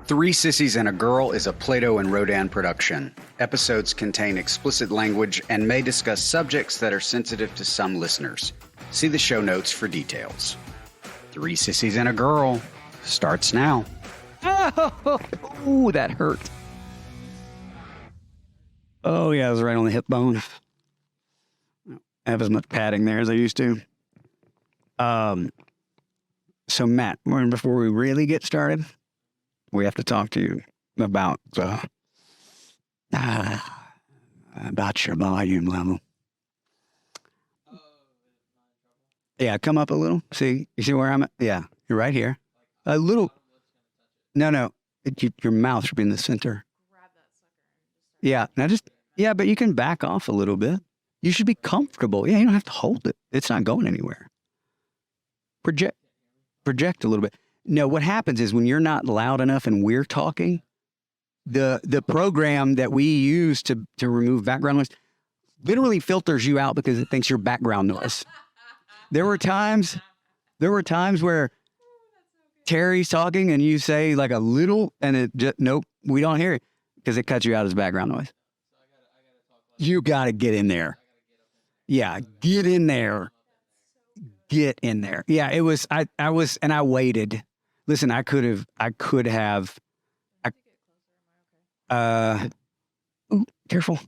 Three Sissies and a Girl is a Plato and Rodan production. Episodes contain explicit language and may discuss subjects that are sensitive to some listeners. See the show notes for details. Three Sissies and a Girl starts now. Oh, that hurt. Oh, yeah, it was right on the hip bone. I don't have as much padding there as I used to. So, Matt, before we really get started, we have to talk to you about your volume level. Yeah, come up a little. See, you see where I'm at? Yeah, you're right here. A little. No. Your mouth should be in the center. Yeah, now yeah, but you can back off a little bit. You should be comfortable. Yeah, you don't have to hold it. It's not going anywhere. Project a little bit. No, what happens is when you're not loud enough and we're talking, the program that we use to remove background noise literally filters you out because it thinks you're background noise. There were times where Terry's talking and you say like a little and it just, nope, we don't hear it because it cuts you out as background noise. You got to get in there. Yeah, get in there. Get in there. Yeah, it was, I waited. Listen, I could have, ooh, careful.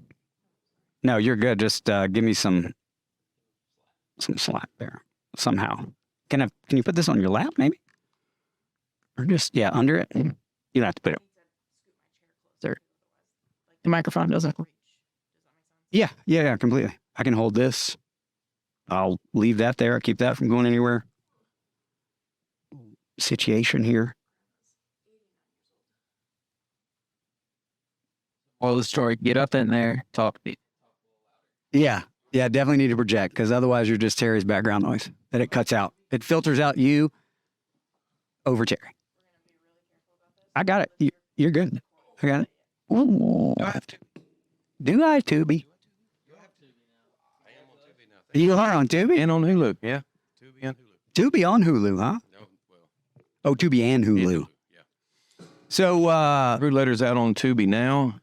No, you're good. Just give me some slack there somehow. Can you put this on your lap maybe? Or just, yeah, under it? You don't have to put it. There. The microphone doesn't reach. Yeah, completely. I can hold this. I'll leave that there. I'll keep that from going anywhere. Situation here. Well, the story, get up in there, talk to me. Yeah, definitely need to project because otherwise you're just Terry's background noise that it cuts out. It filters out you over Terry. I got it. You're good. I got it. Ooh. Do I have to? Do I, Tubi? You are on Tubi? And on Hulu, yeah. Tubi and Hulu. Tubi on Hulu, huh? No, well. Oh, Tubi and Hulu. Yeah. So, Rude Letter's out on Tubi now.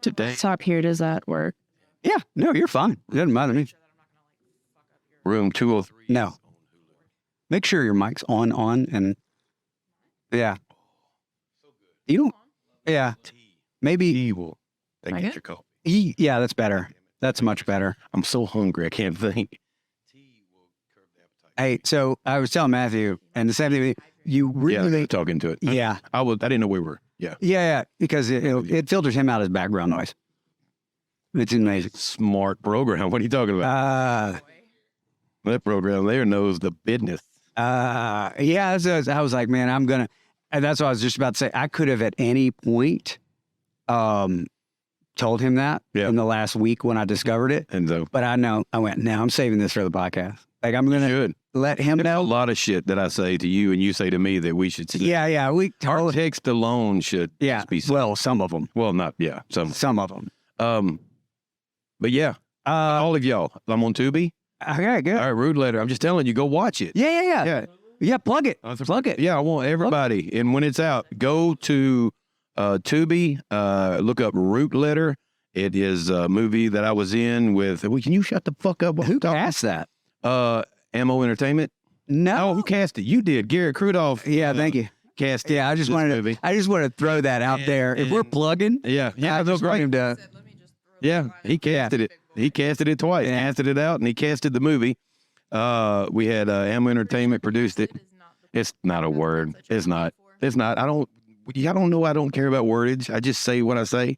Today. Top here, does that work? yeah, no, you're fine. It doesn't bother me. Room 203. No. On Hulu. Make sure your mic's on, and yeah. So good. You don't, yeah. Maybe, Evil. They Like get it? your coffee. yeah, that's better. That's much better. I'm so hungry, I can't think. Tea will curb the appetite. Hey, so I was telling Matthew, and the same thing with you Yeah, really, talking to it. yeah, I didn't know we were. Yeah. yeah, because it filters him out as background noise. It's amazing. Smart program. What are you talking about? That program there knows the business. Yeah, so I was like, man, and that's what I was just about to say. I could have at any point, told him that in the last week when I discovered it. And so But I went, no, I'm saving this for the podcast. Like, I'm going to let him There's a know. lot of shit that I say to you and you say to me that we should see. Yeah, we Our totally. text alone should Yeah, be said. well, some of them. Well, not, yeah. Some of them. But yeah, all of y'all, I'm on Tubi. Okay, good. All right, Rude Letter. I'm just telling you, go watch it. Yeah. Yeah, plug it. Plug it. Yeah, I want everybody. And when it's out, go to Tubi, look up Root Letter. It is a movie that I was in with, can you shut the fuck up? Who cast that? Ammo Entertainment. No. Oh, who cast it? You did. Garrett Crudoff. Yeah, thank you. Cast it. Yeah, I just wanted to throw that out there. If we're plugging, Yeah. I just want him to. Yeah, he casted it. He casted it twice. Yeah. Casted it out, and he casted the movie. We had Ammo Entertainment produced it. It's not a word. It's not. Y'all don't know I don't care about wordage. I just say what I say.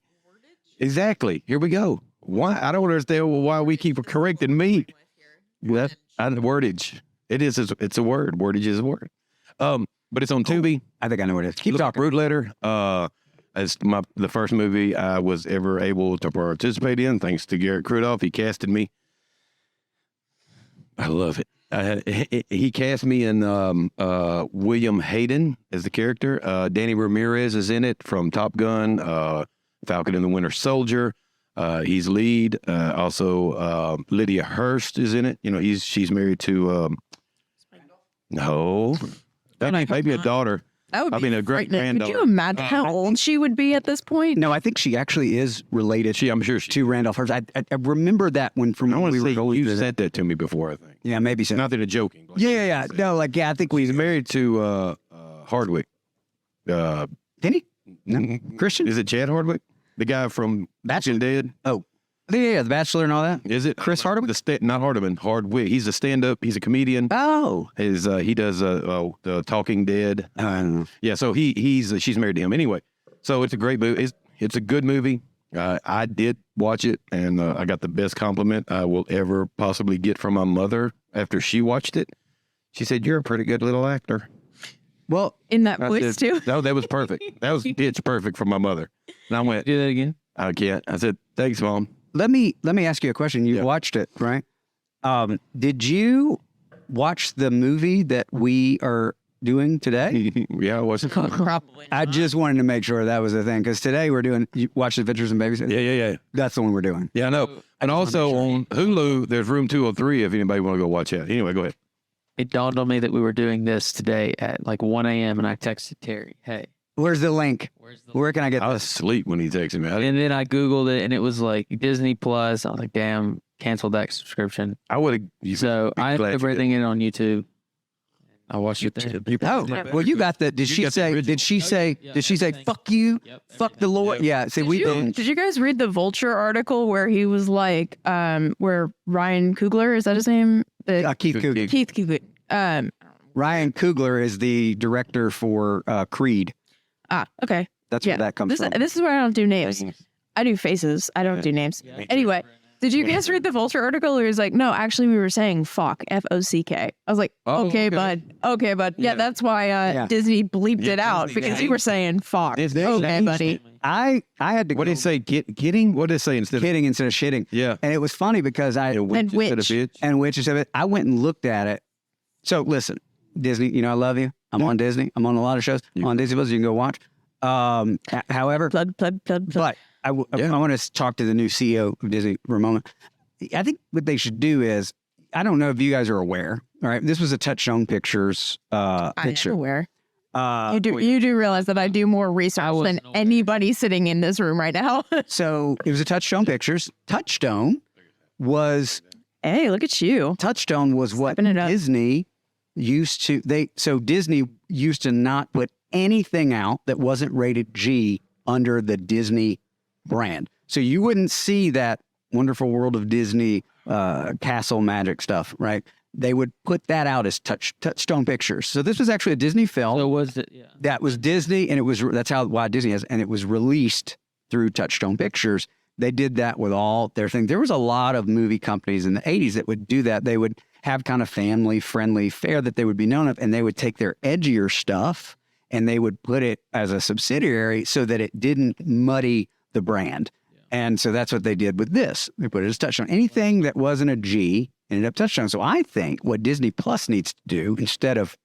Exactly. Here we go. Why? I don't understand why we keep correcting me. That's wordage. It is. It's a word. Wordage is a word. But it's on Tubi. I think I know what it is. Keep Look up talking. Root Letter. It's the first movie I was ever able to participate in, thanks to Garrett Crudoff. He casted me. I love it. He cast me in William Hayden as the character. Danny Ramirez is in it from Top Gun, Falcon and the Winter Soldier. He's lead. Also, Lydia Hurst is in it. You know, she's married to no, that ain't maybe a daughter. That would be a great frightening. granddaughter. Could you imagine how old she would be at this point? No, I think she actually is related. I'm sure to Randolph Hearst. I remember that when I want we to were say going you through said that to me before. I think. Yeah, maybe so. Not that it's joking. Like, Yeah. No, I think He's married to Hardwick. Did he? No, Christian. Is it Chad Hardwick, the guy from Bachelor Dead? Oh, yeah, The Bachelor and all that. Is it Chris Hardwick? Not Hardwick, Hardwick. He's a stand-up. He's a comedian. Oh, He does the Talking Dead. I don't know. Yeah, so she's married to him anyway. So it's a great movie. It's a good movie. I did watch it, and I got the best compliment I will ever possibly get from my mother after she watched it. She said, "You're a pretty good little actor." Well, In that I voice, said, too? No, that was perfect. That was pitch perfect from my mother. And I went, Do that again. I can't. I said, "Thanks, Mom." let me ask you a question. You Yeah. watched it, right? Did you watch the movie that we are doing today? Yeah, I watched it. Probably. I just wanted to make sure that was the thing because today we're doing Watch Adventures in Babysitting. Yeah. That's the one we're doing. Yeah, I know. And also on Hulu, there's Room 203 if anybody want to go watch that. Anyway, go ahead. It dawned on me that we were doing this today at like 1 a.m. and I texted Terry, "Hey, Where's the link? Where can I get I was asleep when he texted me. and then I Googled it and it was like Disney Plus. I was like, damn, canceled that subscription. I would have. So I ended up everything in on YouTube. I watched it there. Oh, well, you got the. Did she say? Did she say? Did she say? Fuck you. Fuck the Lord. Yeah. See, we didn't. Did you guys read the Vulture article where he was like, where Ryan Coogler, is that his name? Keith Coogan. Keith Coogler. Ryan Coogler is the director for Creed. Okay. That's where that comes from. This is where I don't do names. I do faces. I don't do names. Anyway, did you guys read the Vulture article? Or he was like, no, actually, we were saying fuck, F-O-C-K. I was like, okay, bud. Okay, bud. Yeah, that's why Disney bleeped it out because you were saying fuck. Okay, buddy. I had to. What did it say? Getting? What did it say instead of kidding instead of shitting? Yeah. And it was funny because And instead of which. bitch? and which instead of it, I went and looked at it. So listen, Disney, you know I love you. I'm on Disney. I'm on a lot of shows. I'm on Disney Plus. You can go watch. However, Plug. but I want to talk to the new CEO of Disney for a moment. I think what they should do is, I don't know if you guys are aware. All right, this was a Touchstone Pictures I'm picture. aware. You do realize that I do more research than anybody sitting in this room right now. So it was a Touchstone Pictures. Touchstone was Hey, look at you. Touchstone was what Stepping it up. Disney used to. So Disney used to not put anything out that wasn't rated G under the Disney brand. So you wouldn't see that Wonderful World of Disney castle magic stuff, right? They would put that out as Touchstone Pictures. So this was actually a Disney film. So was it? Yeah. That was Disney, and it was why Disney has, and it was released through Touchstone Pictures. They did that with all their things. There was a lot of movie companies in the 80s that would do that. They would have kind of family-friendly fare that they would be known of, and they would take their edgier stuff and they would put it as a subsidiary so that it didn't muddy the brand. And so that's what they did with this. They put it as Touchstone. Anything that wasn't a G ended up Touchstone. So I think what Disney Plus needs to do, instead of,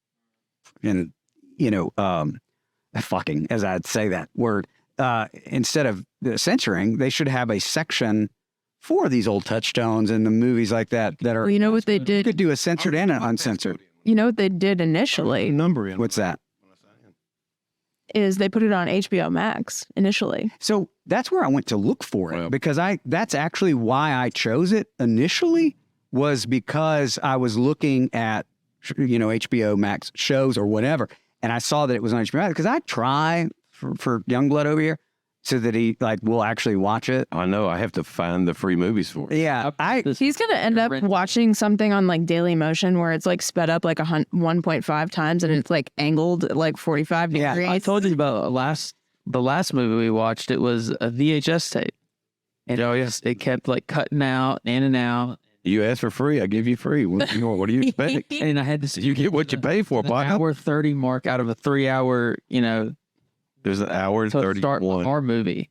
fucking, as I'd say that word, instead of censoring, they should have a section for these old Touchstones and the movies like that are. Well, you know what they did? Could do a censored and an uncensored. You know what they did initially What's that? is they put it on HBO Max initially. So that's where I went to look for it, because that's actually why I chose it initially, was because I was looking at, HBO Max shows or whatever. And I saw that it was on HBO Max, because I try for Youngblood over here so that he will actually watch it. I know. I have to find the free movies for it. Yeah. He's going to end up watching something on Daily Motion where it's sped up 1.5 times and it's angled at 45 degrees. Yeah. I told you about the last movie we watched. It was a VHS tape. And it kept cutting out, in and out. You asked for free. I give you free. What do you expect? And I had to You get what you pay for, an Bob. hour 30 mark out of a 3 hour, There's an hour and to 31. start our movie.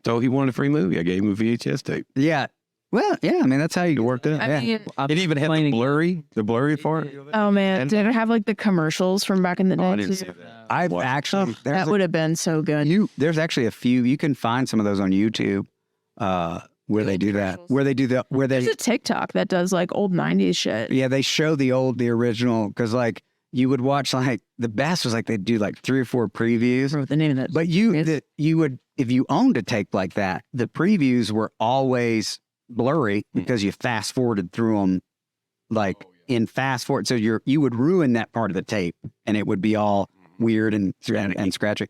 So he wanted a free movie. I gave him a VHS tape. Yeah. Well, yeah. I mean, that's how you It worked out. I mean, It even had the blurry part. oh man, did it have the commercials from back in the day? Oh, I didn't too? see that. I've actually, That would have been so good. there's actually a few, you can find some of those on YouTube, where they do that, There's a TikTok that does old 90s shit. yeah, they show the original, because you would watch like the best was like they'd do like 3 or 4 previews. What the name of that? But you would, if you owned a tape like that, the previews were always blurry because you fast forwarded through them like in fast forward. So you would ruin that part of the tape and it would be all weird and scratchy.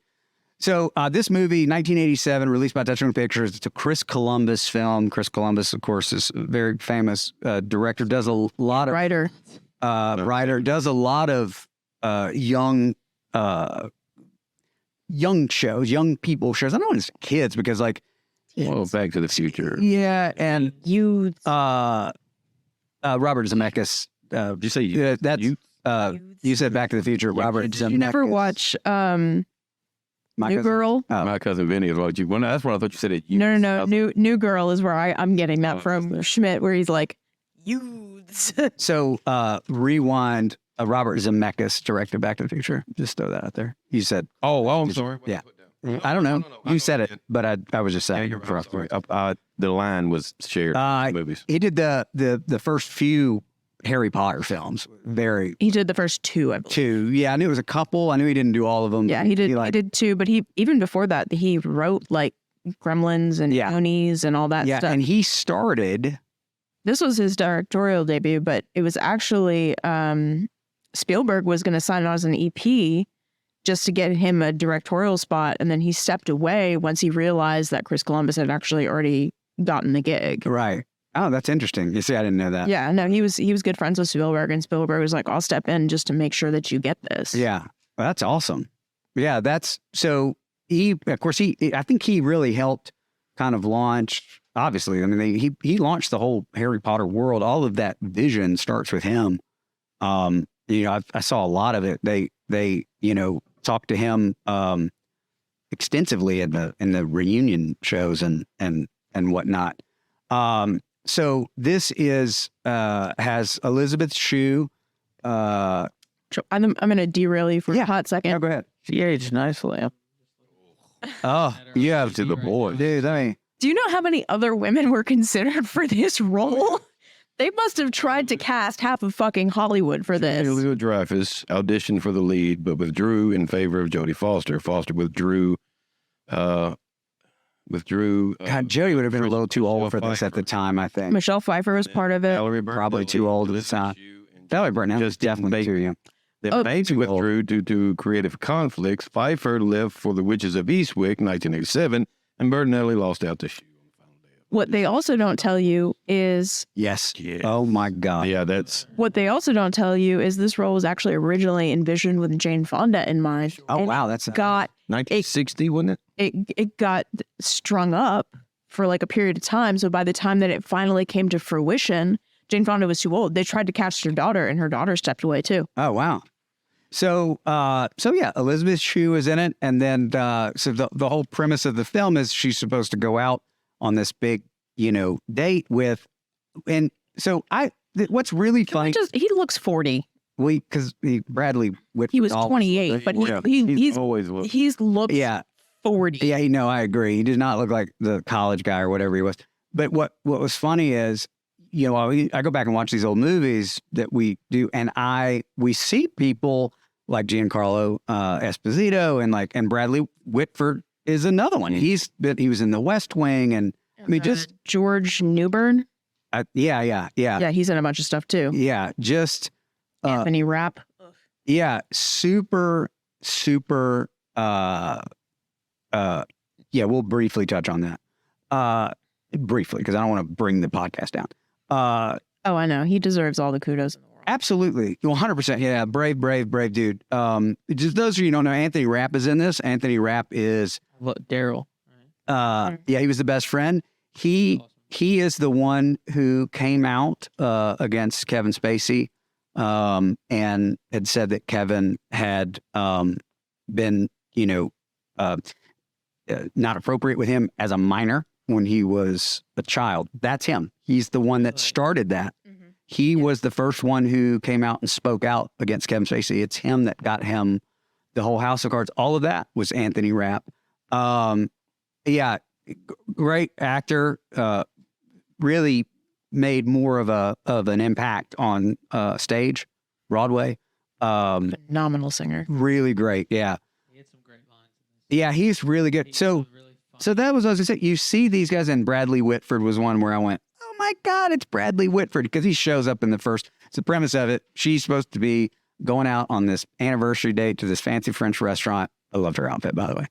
So this movie, 1987, released by Touchstone Pictures. It's a Chris Columbus film. Chris Columbus, of course, is a very famous director. Does a lot of writer. Does a lot of young shows, young people shows. I don't want to say kids because like, Well, Back to the Future. yeah, and You. Robert Zemeckis. Did you say you? That's you said Back to the Future. Robert Zemeckis. You never watch New Girl? My cousin Vinny is what you. Well, that's what I thought you said. It. No. New Girl is where I'm getting that from Schmidt, where he's like, youths. So rewind. Robert Zemeckis directed Back to the Future. Just throw that out there. You said. Oh, I'm sorry. Yeah. I don't know. You said it, but I was just saying. The line was shared in movies. He did the first few Harry Potter films. He did the first 2, I believe. 2. Yeah, I knew it was a couple. I knew he didn't do all of them. Yeah, he did. He did 2, but he even before that, he wrote like Gremlins and Goonies and all that stuff. And he started. This was his directorial debut, but it was actually Spielberg was going to sign on as an EP just to get him a directorial spot, and then he stepped away once he realized that Chris Columbus had actually already gotten the gig. Right. Oh, that's interesting. You see, I didn't know that. Yeah, no, he was good friends with Spielberg, and Spielberg was like, "I'll step in just to make sure that you get this." Yeah, well, that's awesome. Yeah, that's so. I think he really helped kind of launch. Obviously, I mean, he launched the whole Harry Potter world. All of that vision starts with him. I saw a lot of it. They talked to him extensively in the reunion shows and whatnot. So this has Elizabeth Shue. I'm going to derail you for a hot second. Yeah, go ahead. She aged nicely. Oh, yeah, to the boy, dude. I mean, do you know how many other women were considered for this role? They must have tried to cast half of fucking Hollywood for this. Julia Dreyfus auditioned for the lead, but withdrew in favor of Jodie Foster. Foster withdrew. God, Jodie would have been a little too old for this at the time, I think. Michelle Pfeiffer was part of it. Probably too old at the time. Valerie Burton was definitely too young. They withdrew due to creative conflicts. Pfeiffer left for The Witches of Eastwick, 1987, and Bertinelli lost out to Shue. What they also don't tell you is... Yes. Oh, my God. Yeah, that's... What they also don't tell you is this role was actually originally envisioned with Jane Fonda in mind. Oh, wow. That's... 1960, wasn't it? It got strung up for like a period of time. So by the time that it finally came to fruition, Jane Fonda was too old. They tried to cast her daughter, and her daughter stepped away, too. Oh, wow. So yeah, Elizabeth Shue is in it. And then, so the whole premise of the film is she's supposed to go out on this big, date with, and so what's really funny. He looks 40. Because Bradley Whitford. He was 28, but he's always looked 40. Yeah, I agree. He did not look like the college guy or whatever he was. But what was funny is, I go back and watch these old movies that we do, and we see people like Giancarlo Esposito and Bradley Whitford is another one. He was in The West Wing, and I mean just George Newbern. Yeah. He's in a bunch of stuff too. Yeah, just Anthony Rapp. Yeah, super. We'll briefly touch on that. Briefly, because I don't want to bring the podcast down. I know. He deserves all the kudos in the world. Absolutely. 100%. Yeah. Brave dude. Just those of you who don't know, Anthony Rapp is in this. Anthony Rapp is Daryl. Yeah, he was the best friend. He is the one who came out against Kevin Spacey and had said that Kevin had been, not appropriate with him as a minor when he was a child. That's him. He's the one that started that. Mm-hmm. He was the first one who came out and spoke out against Kevin Spacey. It's him that got him the whole House of Cards. All of that was Anthony Rapp. Yeah, great actor. Really made more of an impact on stage, Broadway. Phenomenal singer. Really great. Yeah. He had some great lines. Yeah, he's really good. So that was, as I said, you see these guys, and Bradley Whitford was one where I went, oh my God, it's Bradley Whitford, because he shows up in the first. It's the premise of it. She's supposed to be going out on this anniversary date to this fancy French restaurant. I loved her outfit, by the way.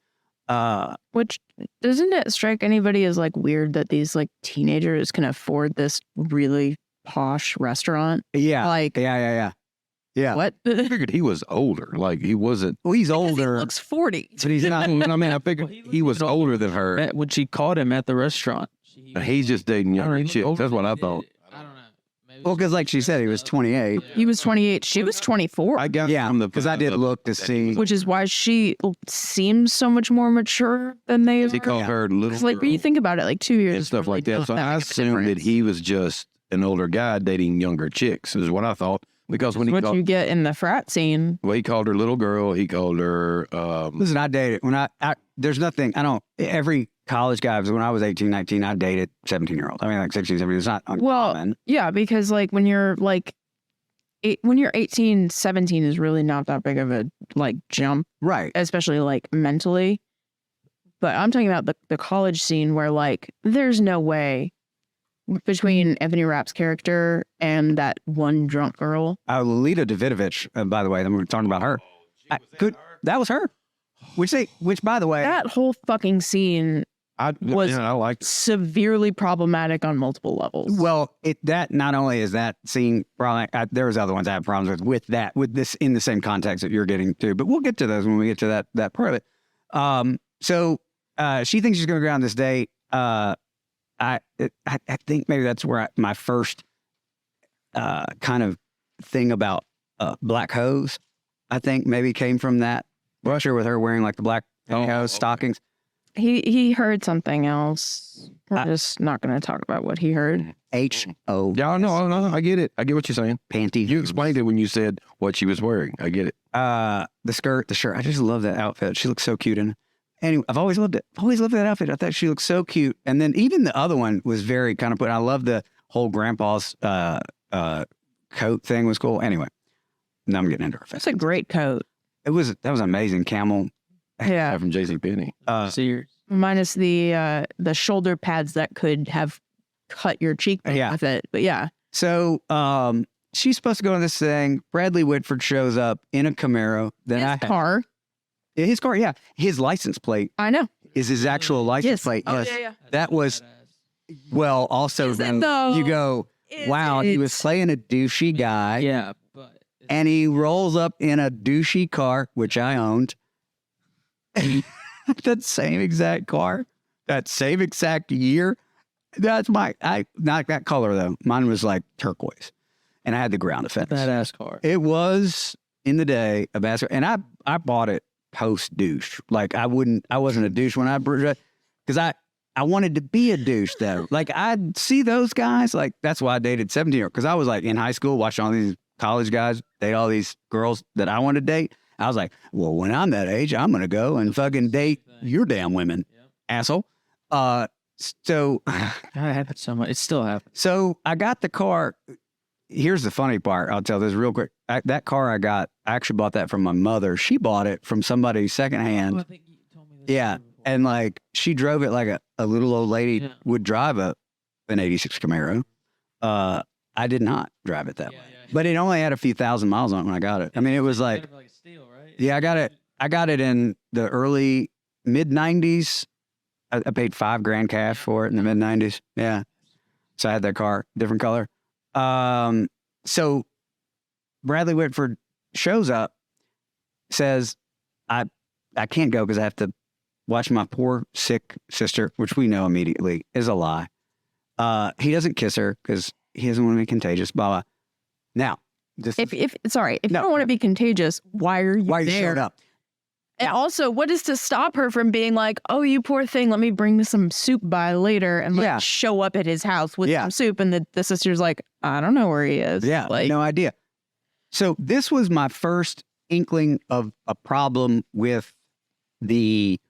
Which, doesn't it strike anybody as like weird that these like teenagers can afford this really posh restaurant? Yeah. Like, Yeah. what? I figured he was older. Like he wasn't. Well, he's Because older. He looks 40. But he's not. I mean, I figured he was older than her. When she caught him at the restaurant. He's just dating younger chicks. That's what I thought. I don't know. Maybe Well, because like she said, he was 28. He was 28. She was 24. I got Yeah, from the because I did look to see. Which is why she seems so much more mature than they are. He called her little. Because, like, when you think about it, like 2 years and stuff really like that. don't So that I make a assumed that difference. he was just an older guy dating younger chicks. Is what I thought. Because when he What called, you get in the frat scene. well, he called her little girl. He called her. Listen, I dated when I there's nothing. I don't. Every college guy, when I was 18, 19, I dated 17-year-olds. I mean, like 16, 17. It's not uncommon. Well, yeah, because like when you're like, when you're 18, 17 is really not that big of a like jump, Right. especially like mentally. But I'm talking about the college scene where like there's no way between Anthony Rapp's character and that one drunk girl. Lolita Davidovich, by the way, then we were talking about her. That was her. Which by the way, That whole fucking scene I liked it. severely problematic on multiple levels. well, that not only is that scene probably there was other ones I had problems with this in the same context that you're getting to, but we'll get to those when we get to that part of it. So she thinks she's going to go on this date. I think maybe that's where my first kind of thing about black hose, I think maybe came from that brusher with her wearing like the black hose stockings. He heard something else. We're just not going to talk about what he heard. H-O. Yeah, no, I get it. I get what you're saying. Panty. You explained it when you said what she was wearing. I get it. The skirt, the shirt. I just love that outfit. She looks so cute. And anyway, I've always loved it. Always loved that outfit. I thought she looked so cute. And then even the other one was very kind of I love the whole grandpa's coat thing was cool. Anyway, now I'm getting into her face. That's a great coat. That was amazing. Camel. Yeah. From JCPenney. Sears. Minus the shoulder pads that could have cut your cheekbone Yeah. with it. But yeah. So she's supposed to go on this thing. Bradley Whitford shows up in a Camaro. Then Car. His car, yeah. His license plate I know. is his actual license Yes. plate. Oh, Yes. yeah. That was, well, also Is it then though? you go, wow, he was It's- playing a douchey guy. Yeah, but And he rolls up in a douchey car, which I owned. That same exact car, that same exact year. That's not that color though. Mine was like turquoise. And I had the ground effects. badass car. It was in the day a bastard. And I bought it post douche. Like I wasn't a douche when I because I wanted to be a douche though. Like I'd see those guys, like that's why I dated 17-year-old. Because I was like in high school watching all these college guys date all these girls that I wanted to date. I was like, well, when I'm that age, I'm going to go and fucking date your damn women, asshole. So God, it happened so much. It still happens. So I got the car. Here's the funny part. I'll tell this real quick. That car I actually bought that from my mother. She bought it from somebody secondhand. I think you told me this Yeah. before. And like she drove it like a little old lady Yeah. would drive an 86 Camaro. I did not drive it that way. But it only had a few thousand miles on it when I got it. I mean, it was like, a steal, right? yeah, I got it in the early mid 90s. I paid $5,000 cash for it in the mid 90s. Yeah. So I had that car, different color. So Bradley Whitford shows up, says, I can't go because I have to watch my poor sick sister, which we know immediately is a lie. He doesn't kiss her because he doesn't want to be contagious, blah, blah. Now, If you No. don't want to be contagious, why are you why are you there? showing up? And also, what is to stop her from being like, oh, you poor thing, let me bring some soup by later and like Yeah. show up at his house with Yeah. some soup. And the sister's like, I don't know where he is. Yeah, Like, no idea. So this was my first inkling of a problem with the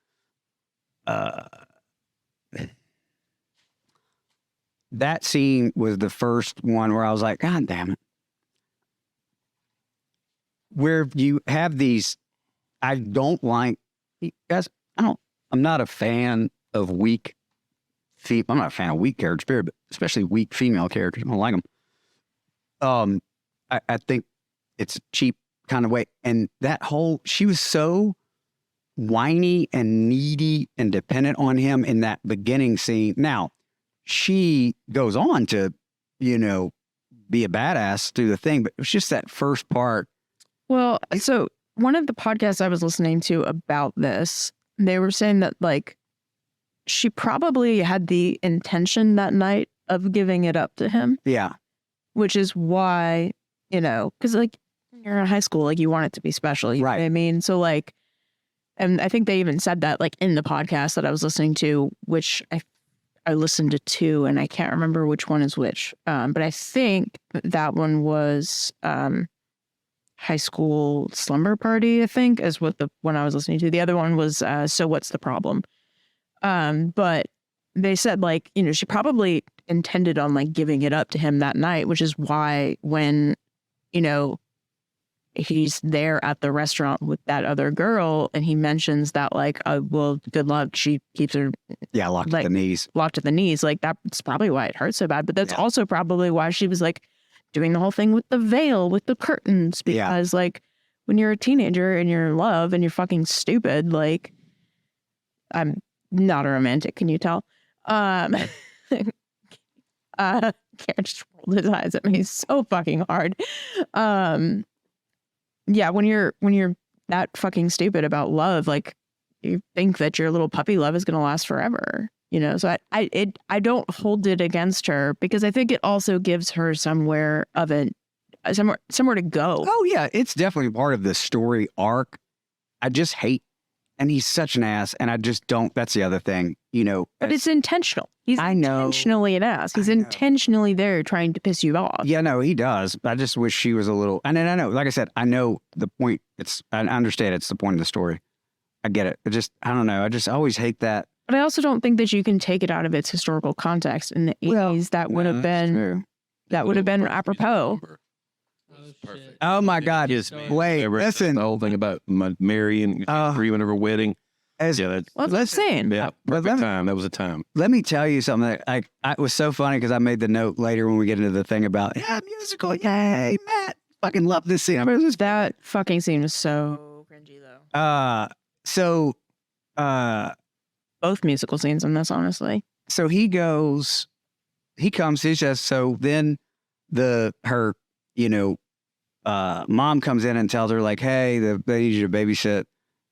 that scene was the first one where I was like, God damn it. where you have these, I don't like, guys, I'm not a fan of weak I'm not a fan of weak characters, period, but especially weak female characters. I don't like them. I think it's a cheap kind of way. And she was so whiny and needy and dependent on him in that beginning scene. Now, she goes on to, be a badass, do the thing, but it was just that first part. Well, so one of the podcasts I was listening to about this, they were saying that, like, she probably had the intention that night of giving it up to him. Yeah. Which is why, because, like, you're in high school, like, you want it to be special. You know what I mean? So, like, and I think they even said that, like, in the podcast that I was listening to, which I listened to two, and I can't remember which one is which. But I think that one was High School Slumber Party, I think, is what the one I was listening to. The other one was So What's the Problem? But they said, like, she probably intended on, like, giving it up to him that night, which is why when, he's there at the restaurant with that other girl and he mentions that, like, well, good luck. She keeps her locked at the knees. Locked at the knees. Like, that's probably why it hurt so bad. But that's also probably why she was, like, doing the whole thing with the veil, with the curtains. Because, like, when you're a teenager and you're in love and you're fucking stupid, like, I'm not a romantic, can you tell? Garrett just rolled his eyes at me so fucking hard. Yeah, when you're that fucking stupid about love, like, you think that your little puppy love is gonna last forever, So I don't hold it against her because I think it also gives her somewhere to go. Oh yeah, it's definitely part of the story arc. I just hate, and he's such an ass, and I just don't. That's the other thing, But it's intentional. He's intentionally an ass. He's intentionally there trying to piss you off. Yeah, no, he does. I just wish she was a little. And then I know, like I said, I know the point. I understand it's the point of the story. I get it. I don't know. I just always hate that. But I also don't think that you can take it out of its historical context. In the 80s, that would have been apropos. Perfect. Oh my God! Wait, listen. The whole thing about Mary and agreement of her wedding. Let's saying. Yeah, perfect time. That was a time. Let me tell you something. It was so funny because I made the note later when we get into the thing about musical. Yay, Matt! Fucking love this scene. That fucking scene was so cringy though. Both musical scenes in this, honestly. So he comes. He says so. Then her mom comes in and tells her, like, hey, they need you to babysit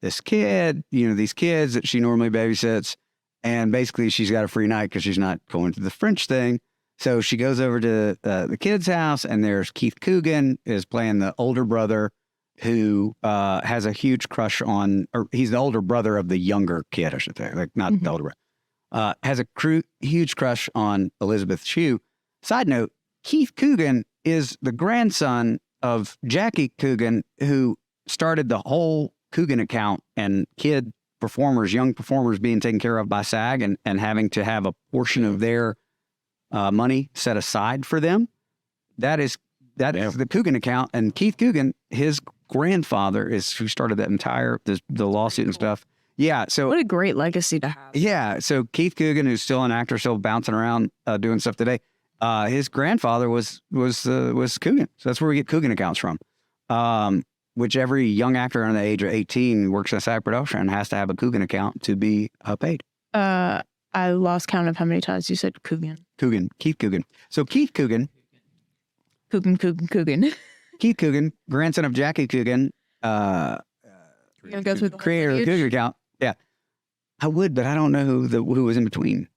this kid, these kids that she normally babysits. And basically she's got a free night because she's not going to the French thing. So she goes over to the kid's house, and there's Keith Coogan is playing the older brother who has a huge crush on, or he's the older brother of the younger kid, I should say, like not the older brother. Has a huge crush on Elizabeth Shue. Side note, Keith Coogan is the grandson of Jackie Coogan, who started the whole Coogan account and young performers being taken care of by SAG and having to have a portion of their money set aside for them. That is the Coogan account. And Keith Coogan, his grandfather, is who started that entire the lawsuit and stuff. Yeah. So what a great legacy to have. Yeah. So Keith Coogan, who's still an actor, still bouncing around doing stuff today. His grandfather was Coogan. So that's where we get Coogan accounts from. Which every young actor under the age of 18 who works in a SAG production has to have a Coogan account to be paid. I lost count of how many times you said Coogan. Keith Coogan. So Keith Coogan. Coogan. Keith Coogan, grandson of Jackie Coogan. You're gonna go through the creator of the Coogan account. Yeah, I would, but I don't know who was in between.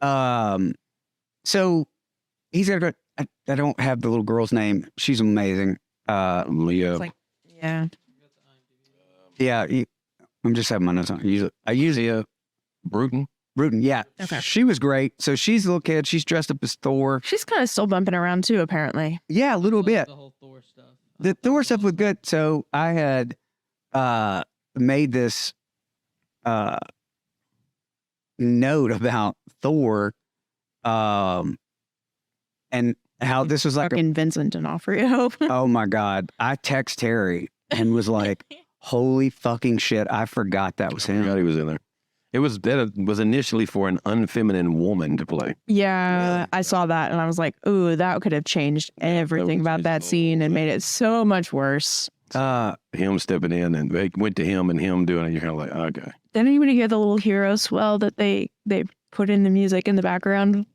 So he's got. I don't have the little girl's name. She's amazing. Leah. Yeah. I'm just having my notes on. I usually Brewton. Yeah. Okay. She was great. So she's a little kid. She's dressed up as Thor. She's kind of still bumping around too, apparently. Yeah, a little bit. The whole Thor stuff. The Thor stuff was good. So I had made this note about Thor, and how this was like Fucking Vincent D'Onofrio. oh my God. I text Terry and was like, holy fucking shit. I forgot that was I forgot him. he was in there. That was initially for an unfeminine woman to play. Yeah, I saw that and I was like, ooh, that could have changed everything about that scene and made it so much worse. Him stepping in and they went to him and him doing it. You're kind of like, okay. Did anybody hear the little hero swell that they put in the music in the background?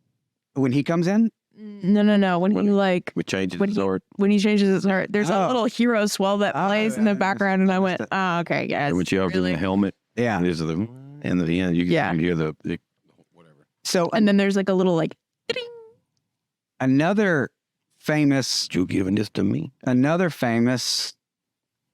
When he comes in? No. When he like We changed when his he- sword. when he changes his heart, there's a little hero swell that plays in the background, and I went, oh, okay, guys. And when she offers him really? the helmet, Yeah. and there's the and at the end you can hear the whatever. So And then there's like a little like, ding. another famous You giving this to me?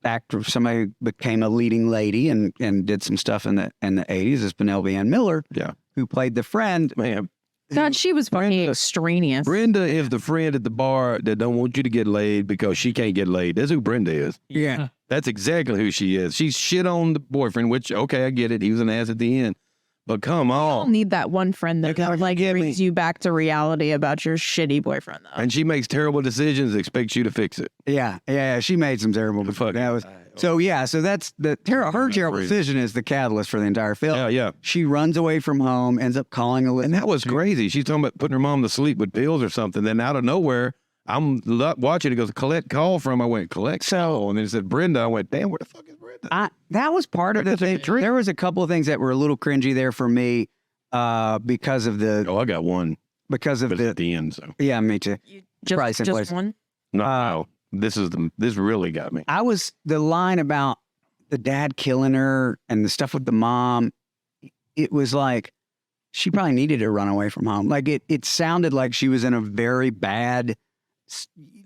actor, somebody became a leading lady and did some stuff in the 80s is Penelope Ann Miller. Yeah. Who played the friend. Man, God, she was fucking extraneous. Brenda is the friend at the bar that don't want you to get laid because she can't get laid. That's who Brenda is. Yeah. That's exactly who she is. She's shit on the boyfriend, which, okay, I get it. He was an ass at the end. But come You don't on. need that one friend that gotta like get me. brings you back to reality about your shitty boyfriend, though. And she makes terrible decisions, expects you to fix it. Yeah. She made some terrible. Fuck. That was so. Yeah. So that's her terrible decision is the catalyst for the entire film. Yeah. She runs away from home, ends up calling Elizabeth. And that was crazy. She's talking about putting her mom to sleep with pills or something. Then out of nowhere, I'm watching. It goes, Colette call from. I went, Colette call. And then it said Brenda. I went, damn, where the fuck is Brenda? That was part of the thing. There was a couple of things that were a little cringy there for me because of the Oh, I got one. because of But it's the at the end, so. yeah, me too. Probably Just someplace. one. No. This really got me. I was the line about the dad killing her and the stuff with the mom. It was like she probably needed to run away from home. Like it sounded like she was in a very bad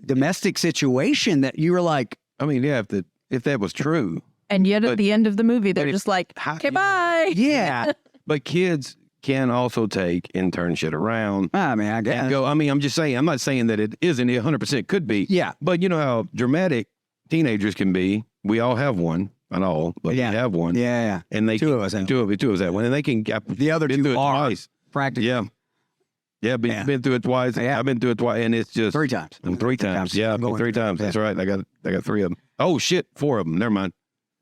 domestic situation that you were like, I mean, yeah, if that was true. And yet at But- the end of the movie, they're but just like, how- okay, bye. yeah. But kids can also take and turn shit around. I mean, I And guess. go, I mean, I'm just saying, I'm not saying that it isn't. It 100% could be. Yeah. But you know how dramatic teenagers can be. We all have one. Not all, but Yeah. we have one. Yeah. And they Two of us have. Two of us have one. And they can The other been two through it are twice. practically Yeah, been through it twice. Yeah. I've been through it twice, and it's just three times. Three times. Yeah, I've been Going three through it. times. That's right. I got three of them. Oh shit, four of them. Never mind.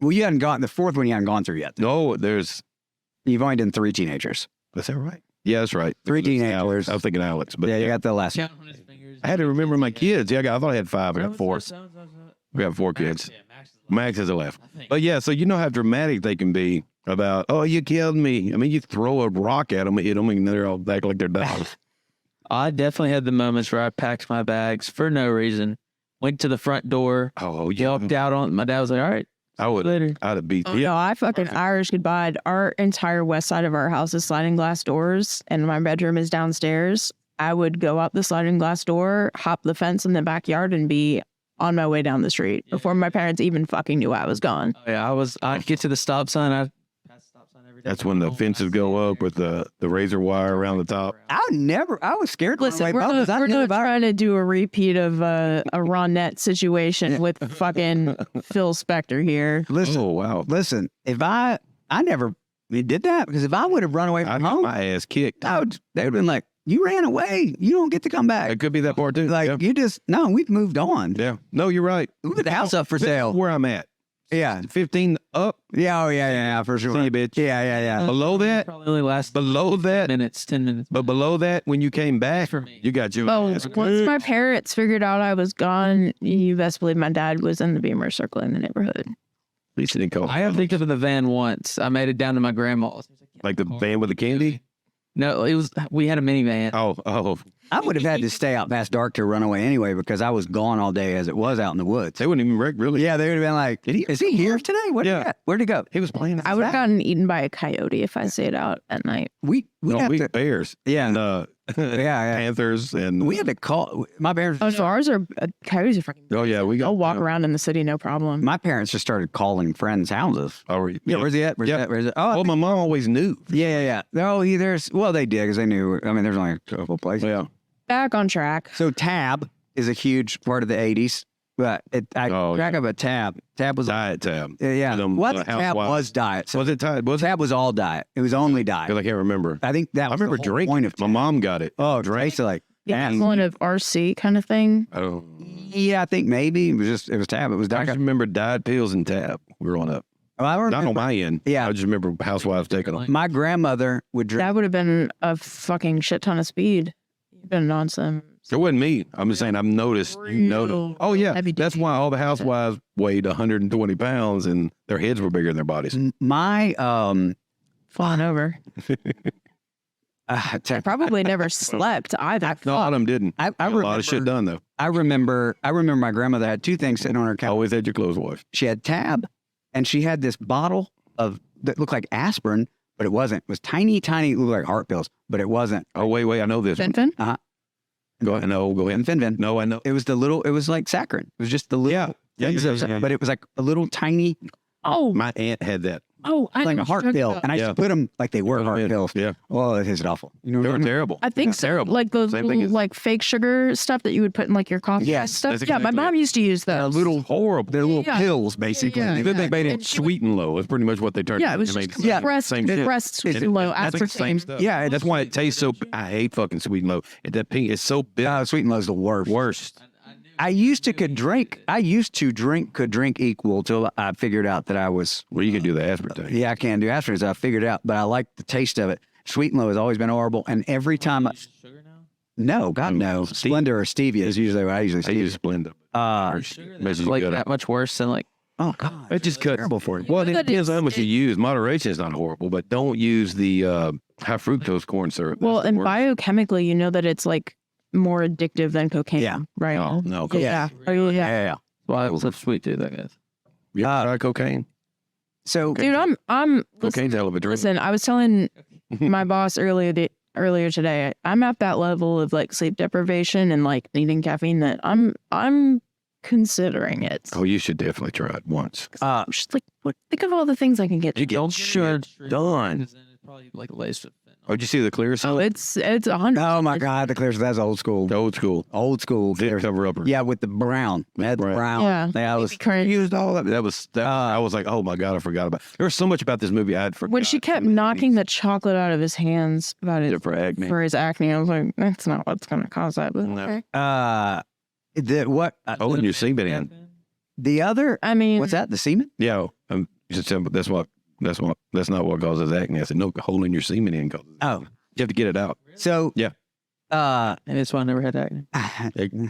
Well, you hadn't gone the fourth one. You hadn't gone through yet. No, there's. You've only done three teenagers. Is that right? Yeah, that's right. Three It was teenagers. Alex. I was thinking Alex, but Yeah, you got the last. Count on his fingers. I had to remember my kids. Yeah, I thought I had five. I got four. We got four kids. Max has 11. But yeah, so you know how dramatic they can be about, oh, you killed me. I mean, you throw a rock at them, hit them, and they're all back like they're dogs. I definitely had the moments where I packed my bags for no reason, went to the front door, Oh, yelped out on. My dad was like, "All right, I would. later." I'd have beat. Oh, Yeah, no, I fucking Irish goodbye. Our entire west side of our house is sliding glass doors, and my bedroom is downstairs. I would go out the sliding glass door, hop the fence in the backyard, and be on my way down the street before my parents even fucking knew I was gone. Oh, yeah, I'd get to the stop sign. I'd pass the stop sign every day. that's when the fences go up with the razor wire around the top. I was scared. Listen, we're not trying to do a repeat of a Ronette situation with fucking Phil Spector here. Listen, Oh wow, listen. If I never did that because if I would have run away I from got home, my ass kicked. they would have been like, "You ran away. You don't get to come back." It could be that part too. Like yeah. you just no. We've moved on. Yeah. No, you're right. We put the house up for This is sale. where I'm at. Yeah. 15 up. Yeah. Oh yeah. For sure. Say, bitch. Yeah. Below that, Probably only last below that, 10 minutes. but below that, when you came back, For me. you got your Oh, ass once my parents figured out I was gone, you best believe my dad was in the Beamer circling the neighborhood. At least it didn't call. I have picked up in the van once. I made it down to my grandma's. Like the van with the candy. No, we had a minivan. Oh, I would have had to stay out past dark to run away anyway because I was gone all day as it was out in the woods. they wouldn't even wreck really. Yeah, they would have been like, "Is he here today? Where'd he Yeah. at? Where'd he go?" He was playing. I would have gotten eaten by a coyote if I stayed out at night. We have we to. bears Yeah. and Yeah. panthers and We had to call my parents. Oh, so ours are coyotes are fucking. oh yeah, we got. I'll walk around in the city, no problem. My parents just started calling friends' houses. Oh, Yeah, where's he at? Where's he Yeah. at? Where's it? Oh, Well, my mom always knew. yeah. Oh, there's. Well, they did because they knew. I mean, there's only a couple places. Yeah. Back on track. So Tab is a huge part of the '80s, but I Oh, track up a Tab. Tab was Diet tab. yeah. Them, What Housewives. Tab was diet. So Was it tied? Was it? Tab was all diet. It was only Because diet. I can't remember. I think that I was remember the whole drinking. point of My Tab. mom got it. Oh, basically like And One of RC kind of thing. Oh, yeah, I think maybe it was Tab. It was I dark. just remember Diet Pills and Tab growing up. Well, I Not on remember, my end. Yeah. I just remember housewives taking them. my grandmother would drink. That would have been a fucking shit ton of speed. You've been on some. It wasn't me. I'm just saying I've noticed. You noticed. Oh, yeah. Heavy That's duty. why all the housewives weighed 120 pounds and their heads were bigger than their bodies. My Flying over. I probably never slept either. No, a lot of them didn't. I A lot of shit remember, done, though. I remember my grandmother had two things sitting on her couch. Always had your clothes washed. She had Tab, and she had this bottle that looked like aspirin, but it wasn't. It was tiny, it looked like heart pills, but it wasn't. Oh, wait. I know this. one. Fin? Go ahead. No, go ahead. Fin. No, I know. It was it was like saccharin. It was just the little, but it was like a little tiny, Oh, My aunt had that. I like know a heart what you're pill. talking And I used to put them like they were heart pills. Yeah. Oh, it tasted awful. You know They what were I mean? terrible. I think so. Terrible. Like those Same thing little, as- like fake sugar stuff that you would put in like your coffee Yes, stuff. that's Yeah, my exactly mom it. used to use those. Little Horrible. They're little Yeah. pills, basically. Yeah, Then they made it And she would- sweet and low. That's pretty much what they turned. Yeah, it was They just made Yeah. compressed, same shit. compressed sweet And and low. that's the same aspartame. stuff. Yeah, That's why it tastes so. I hate fucking sweet and low. That pink is so bitter. Sweet and low's the worst. Worst. I used to drink equal till I figured out that I was. Well, you could do the aspartame. Yeah, I can do aspirins. I figured out, but I like the taste of it. Sweet and low has always been horrible, and every time Sugar now? no, God no, Splenda or stevia is usually what I usually I stevia. use Splenda. Messes you Like good that up. much worse than like Oh God, It just cuts. terrible for you. Well, it But depends on how much you it's- use. Moderation is not horrible, but don't use the high fructose corn syrup. That's Well, the and worst. biochemically, you know that it's like more addictive than cocaine. Yeah. Right. Oh, no. Yeah. Oh, yeah. Yeah. well, it was a sweet tooth, I guess. You ever tried cocaine? So Dude, I'm Cocaine's a hell of a drink. listen, I was telling my boss earlier today, I'm at that level of like sleep deprivation and like needing caffeine that I'm considering it. Oh, you should definitely try it once. I'm just like, think of all the things I can get. You get shit done. It's probably like laced with fentanyl. Oh, did you see the clear Oh, side? it's 100. oh my God, the clear that's old school. The old school. Old school. Dip cover upper. Yeah, with the brown. It had the Brown. brown. Yeah. I was. Current. Used all that. I was like, oh my God, I forgot about. There was so much about this movie I had forgotten. When she kept knocking the chocolate out of his hands about it for acne. for his acne, I was like, that's not what's going to cause that. But No. okay. Oh, and your semen in. The other. I mean, What's that? The semen? Yeah, just tell me, that's not what causes acne. I said no, hole in your semen in causes. Oh, You have to get it out. so Yeah. And that's why I never had acne.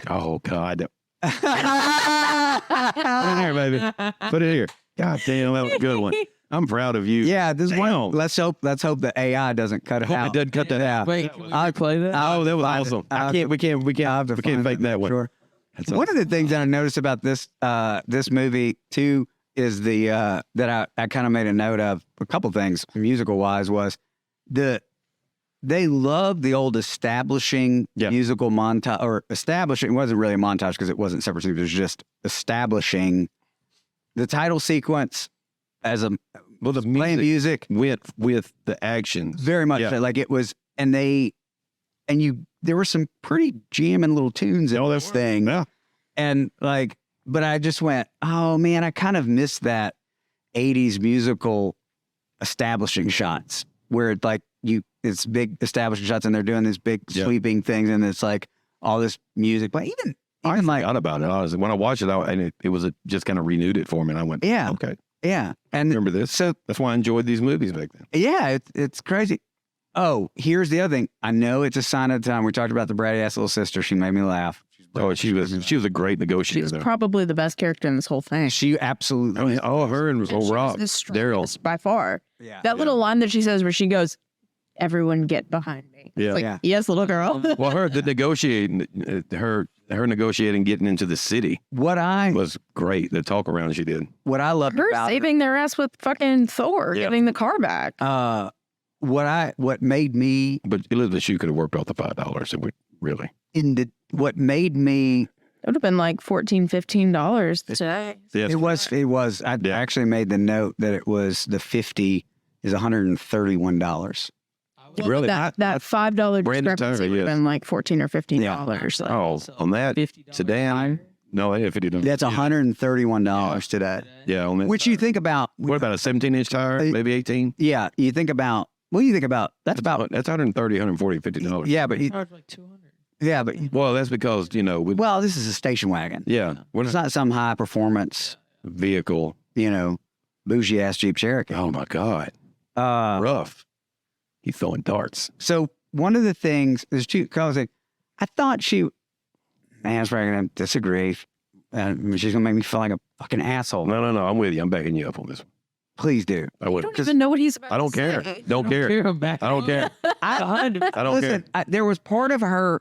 Oh God. Put it here, baby. Put it here. God damn, that was a good one. I'm proud of you. yeah, this Damn. one. Let's hope the AI doesn't cut it Hope out. it doesn't cut that out. Wait, can we play that? Oh, that was Find it. awesome. I'll have We can't fake that one. Sure. That's One of the things that I noticed about this movie too is that I kind of made a note of a couple things musical wise was they love the old establishing musical montage or establishing. It wasn't really a montage because it wasn't separate scenes. It was just establishing the title sequence as a the playing music with the actions. very much Yeah. so. Like it was, there were some pretty jamming little tunes in Oh, this thing. Yeah. And like, but I just went, oh man, I kind of missed that 80s musical establishing shots where it's like it's big establishing shots and they're doing these big sweeping things and it's like all this music. But even I forgot about it. Honestly, when I watched it, it was just kind of renewed it for me, and I went, Yeah. okay, yeah. And remember this? so That's why I enjoyed these movies back then. yeah, it's crazy. Oh, here's the other thing. I know it's a sign of the time. We talked about the bratty ass little sister. She made me laugh. Oh, she was a great she negotiator. was though. probably the best character in this whole thing. She absolutely. Her and And she was Rob, the Daryl. strongest by far. Yeah. That little line that she says where she goes, "Everyone get behind me." Yeah. It's like, Yeah. yes, little girl. Well, the negotiating, her negotiating, getting into the city What I was great. The talk around she did. loved Her about saving their ass with fucking Thor, Yeah. getting the car back. what made me But Elizabeth Shue could have worked off the $5. It would really. what made me It would have been like $14-15 today. Yes. it was I actually made the note that it was the 50 is $131. Really? That $5 Brenda discrepancy Turner, would have yes. been like $14 or $15. Like, Oh, on that $50 sedan? No, they had $50. That's $131 today. Yeah, on that. Which you think about What about a 17-inch tire? Maybe 18. yeah, you think about that's about That's $130, $140, $50. yeah, but charged like $200. Yeah, but Well, that's because, well, this is a station wagon. yeah, we're It's not not some high performance, vehicle. bougie ass Jeep Cherokee. Oh my God. Rough. He's throwing darts. So one of the things is she's probably going to disagree. She's going to make me feel like a fucking asshole. No. I'm with you. I'm backing you up on this one. Please do. I I wouldn't. don't even know what he's about I don't to care. say. Don't care. I don't care. I don't Listen, care. there was part of her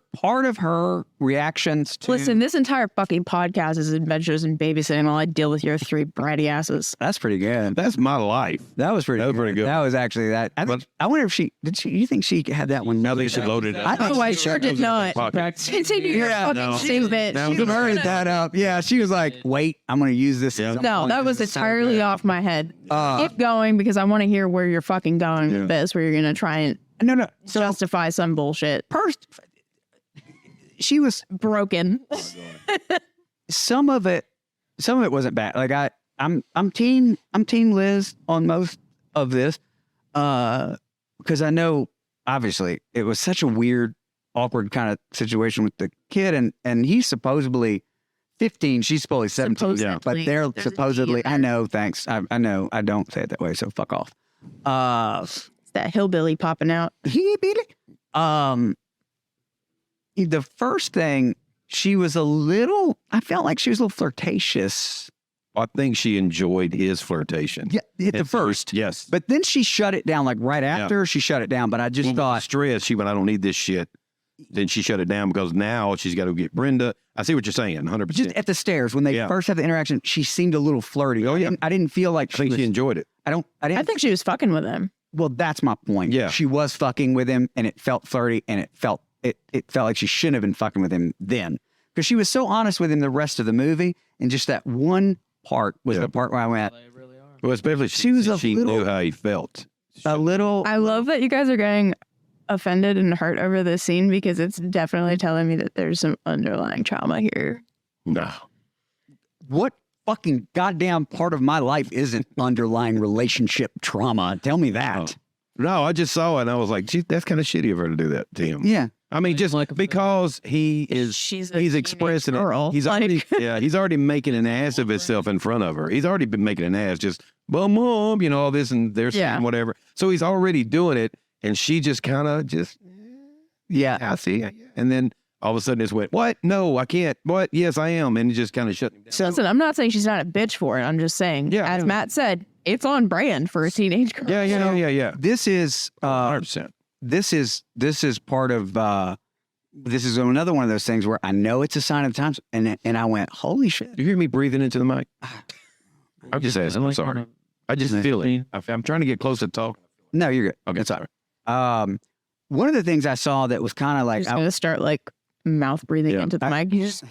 reactions to. Listen, this entire fucking podcast is adventures in babysitting while I deal with your three bratty asses. That's pretty good. That's my life. That was pretty good. That was actually that. I wonder if you think she had that one? Now they should load it up. Oh, I sure did not. Continue your fucking statement. She hurried that up. Yeah, she was like, wait, I'm going to use this. No, that was entirely off my head. Keep going because I want to hear where you're fucking going with this, where you're going to try and No. justify some bullshit. She was Broken. some of it wasn't bad. Like I'm team Liz on most of this, because I know obviously it was such a weird, awkward kind of situation with the kid, and he's supposedly 15, she's supposedly 17. Supposedly. But they're There's a supposedly. G in I there. know. Thanks. I know. I don't say it that way. So fuck off. It's that hillbilly popping out. The first thing, she was I felt like she was a little flirtatious. I think she enjoyed his flirtation. Yeah, at the first. Yes. But then she shut it down, like right after she shut it down. But I just thought, stress. She went, I don't need this shit. Then she shut it down because now she's got to get Brenda. I see what you're saying, 100%. just at the stairs when they first had the interaction, she seemed a little flirty. Oh, yeah. I didn't feel like I think she enjoyed it. I didn't. I think she was fucking with him. Well, that's my point. Yeah. She was fucking with him, and it felt flirty, and it felt like she shouldn't have been fucking with him then, because she was so honest with him the rest of the movie, and just that one part was the part where I went Well, especially She was a she little- knew how he felt. a little. I love that you guys are getting offended and hurt over this scene because it's definitely telling me that there's some underlying trauma here. No. What fucking goddamn part of my life isn't underlying relationship trauma? Tell me that. No, I just saw it and I was like, gee, that's kind of shitty of her to do that to him. Yeah. I mean, just because She's a he's teenage expressing girl. it. He's already making an ass of himself in front of her. He's already been making an ass, just mom, all this and there's whatever. So he's already doing it, and she just kind of I see. And then all of a sudden it's went, what? No, I can't. What? Yes, I am. And he just kind of shut him down. Listen, I'm not saying she's not a bitch for it. I'm just saying, as Matt said, it's on brand for a teenage girl. Yeah. This is 100%. this is part of this is another one of those things where I know it's a sign of the times, and I went, holy shit. You hear me breathing into the mic? I'm just asking. I'm sorry. I just feel it. I'm trying to get close to talk. No, you're good. Okay, It's all right. One of the things I saw that was kind of like He's going to start like mouth breathing into the mic. He's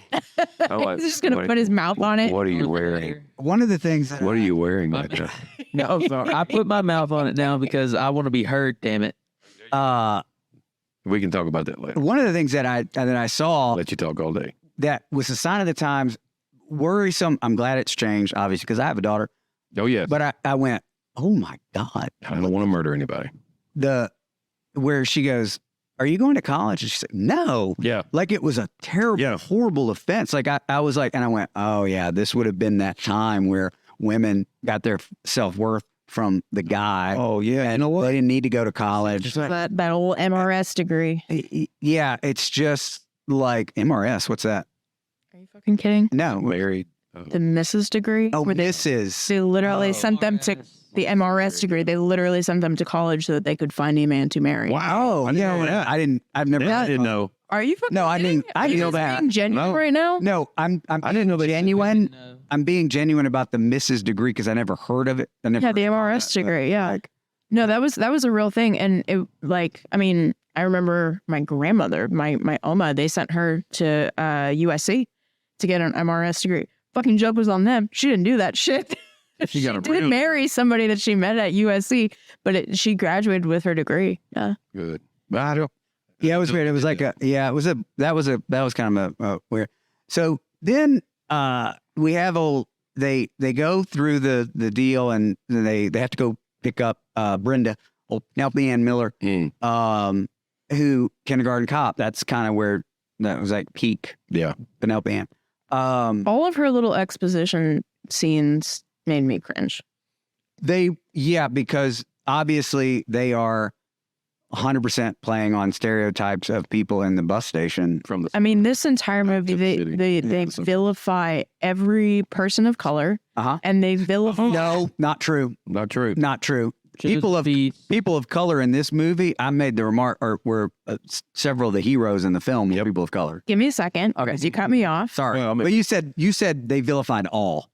just going to put his mouth on it. What are you wearing? one of the things that What are you wearing, Brenda? No, sorry. I put my mouth on it now because I want to be heard, damn it. We can talk about that later. one of the things that I saw I'll let you talk all day. that was a sign of the times, worrisome. I'm glad it's changed, obviously, because I have a daughter. Oh, yeah. But I went, oh my God. I don't want to murder anybody. Where she goes, are you going to college? And she said, no. Yeah. Like it was a terrible, horrible offense. Like I was like, and I went, oh yeah, this would have been that time where women got their self-worth from the guy. Oh, yeah. And You know what? they didn't need to go to college. That old MRS degree. Yeah, it's just like MRS. What's that? Are you fucking kidding? No. Married. The Mrs. degree? Oh, where Mrs. they literally sent them to the MRS degree. They literally sent them to college so that they could find a man to marry. Wow. I didn't know that. I've never. I didn't know. Are you fucking No, I kidding? didn't. I Are you didn't know just that. being genuine No. right now? No, I'm I didn't know they genuine. I'm being genuine about the Mrs. degree because I never heard of it. I never Yeah, the MRS degree. Yeah. No, that was a real thing. And it I remember my grandmother, my Oma, they sent her to USC to get an MRS degree. Fucking joke was on them. She didn't do that shit. She got a did real- marry somebody that she met at USC, but she graduated with her degree. Yeah. Good. But I don't. Yeah, it was weird. It was like that was kind of a weird. So then we have they go through the deal, and they have to go pick up Brenda, Penelope Ann Miller, who kindergarten cop. That's kind of where That was like peak Yeah. Penelope Ann. All of her little exposition scenes made me cringe. Because obviously they are 100% playing on stereotypes of people in the bus station. From the I mean, this entire movie, they so- vilify every person of color, and they vilify. No, not true. Not true. Not true. Should People of color in this movie, I made the remark, or were several of the heroes in the film were people of color. Give me a second, because you cut me off. Sorry, Well, I mean- but you said they vilified all.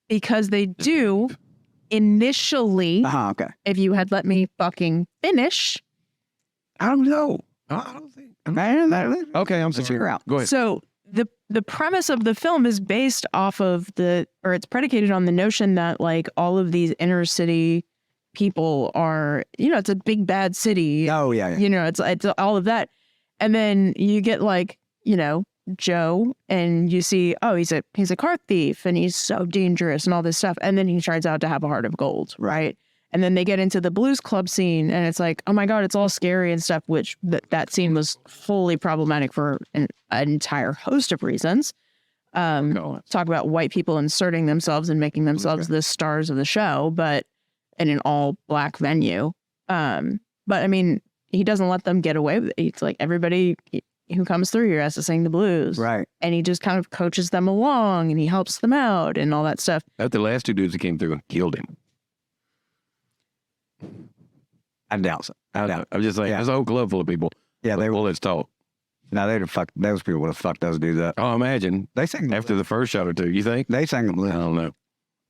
Because they do initially. Okay. If you had let me fucking finish. I don't know. I don't think. Okay, I'm sorry. Figure out. Go ahead. So the premise of the film is based off of it's predicated on the notion that like all of these inner city people are, it's a big bad city. Oh yeah. It's all of that. And then you get like, Joe, and you see, oh, he's a car thief and he's so dangerous and all this stuff. And then he turns out to have a heart of gold, right? And then they get into the blues club scene and it's like, oh my God, it's all scary and stuff, which that scene was fully problematic for an entire host of reasons. Talk about white people inserting themselves and making themselves the stars of the show, but in an all black venue. But I mean, he doesn't let them get away with it. It's like everybody who comes through here has to sing the blues. Right. And he just kind of coaches them along and he helps them out and all that stuff. That's the last two dudes that came through and killed him. I doubt so. I'm just like, Yeah. there's a whole club full of people. Yeah, they were. Bullets talk. No, they'd have fucked. Those people would have fucked those dudes up. Oh, imagine. They sang the After the first shot or two, you think? They sang the blues. I don't know.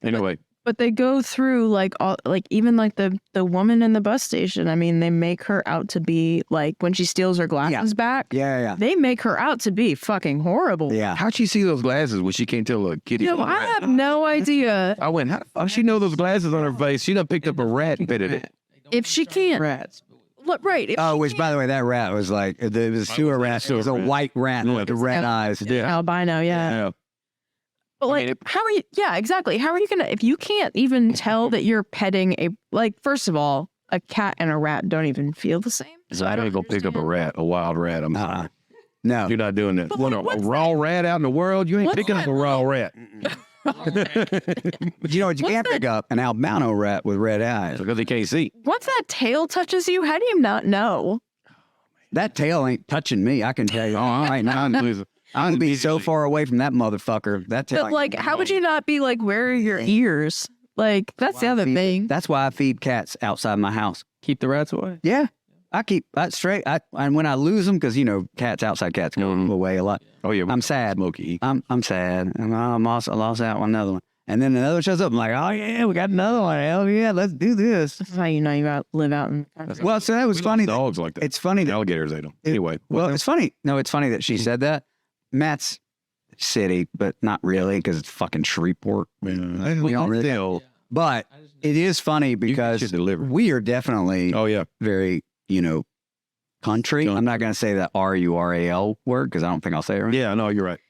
Anyway, But they go through like all like even like the woman in the bus station. I mean, they make her out to be like when she steals her glasses back. Yeah. They make her out to be fucking horrible. Yeah. how'd she see those glasses when she can't tell a kitty? from a I rat? have no idea I went, how the fuck she know those glasses on her face? She done picked up a rat and fitted it. if she can't. rats. Look, right. if Oh, she which by the way, that rat was like it was a sewer rat. It was a white rat with the red eyes. can't- albino, yeah. Yeah. But like, how are you? Yeah, exactly. How are you gonna if you can't even tell that you're petting a first of all, a cat and a rat don't even feel the same. So I don't go pick up a rat, a wild rat. I'm sorry. No. You're not doing that. But Want like, a what's raw rat out in the world? You ain't What's picking up that? a raw rat. But you know what? You can't pick up an albino rat with red eyes. Because they can't see. Once that tail touches you, how do you not know? That tail ain't touching me. I can tell you. All right, now I'm gonna be so far away from that motherfucker. That tail. But like, how would you not be like, where are your ears? Like, that's the other thing. That's why I feed cats outside my house. Keep the rats away. Yeah, I keep that straight. And when I lose them, because cats outside cats go away a lot. Oh, yeah. I'm sad. Smokey. I'm sad. And I'm also lost out on another one. And then another shows up. I'm like, oh yeah, we got another one. Hell yeah, let's do this. That's how you know you live out in the country. Well, so that was funny. Dogs like that. It's funny that Alligators ate them. Anyway. well, it's funny. No, it's funny that she said that. Matt's city, but not really because it's fucking Shreveport. We don't really- still. But it is funny because should deliver. we are definitely Oh, yeah. very, country. Country. I'm not going to say the RURAL word because I don't think I'll say it right. Yeah, no, you're right.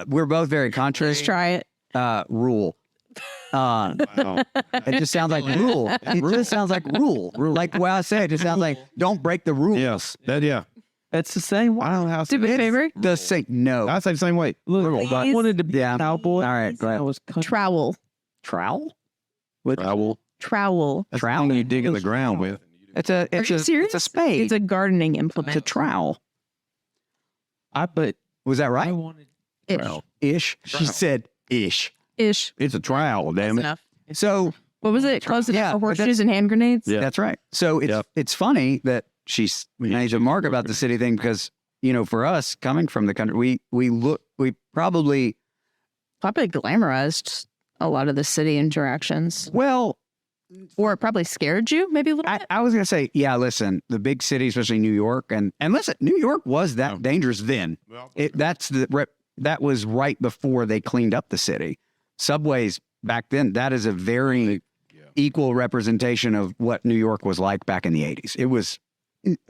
We're both very country. Let's try it. Rule. It just sounds like rule. It just sounds like rule. Like what I said, it just sounds like don't break the rules. Yes. Yeah. It's the same. I don't know how Do me a favor. The same. No. I say the same way. Look, I wanted to be Yeah. a cowboy. All right, go ahead. I was Trowel. Trowel? Trowel. Trowel. That's the thing you dig in the ground with. It's Are you serious? It's a spade. It's a gardening It's a implement. trowel. but Was that I right? wanted. Ish. Trowel. Ish. She said ish. Ish. It's a trowel, That's damn it. enough. So What was it? Close enough Yeah, for but horseshoes and hand grenades? Yeah. that's right. So it's funny that she's made a mark about the city thing because for us coming from the country, we probably glamorized a lot of the city interactions. well. Or it probably scared you, maybe a little bit. I was gonna say, yeah. Listen, the big city, especially New York, and listen, New York was that dangerous then. That was right before they cleaned up the city. Subways back then, that is a very equal representation of what New York was like back in the 80s. It was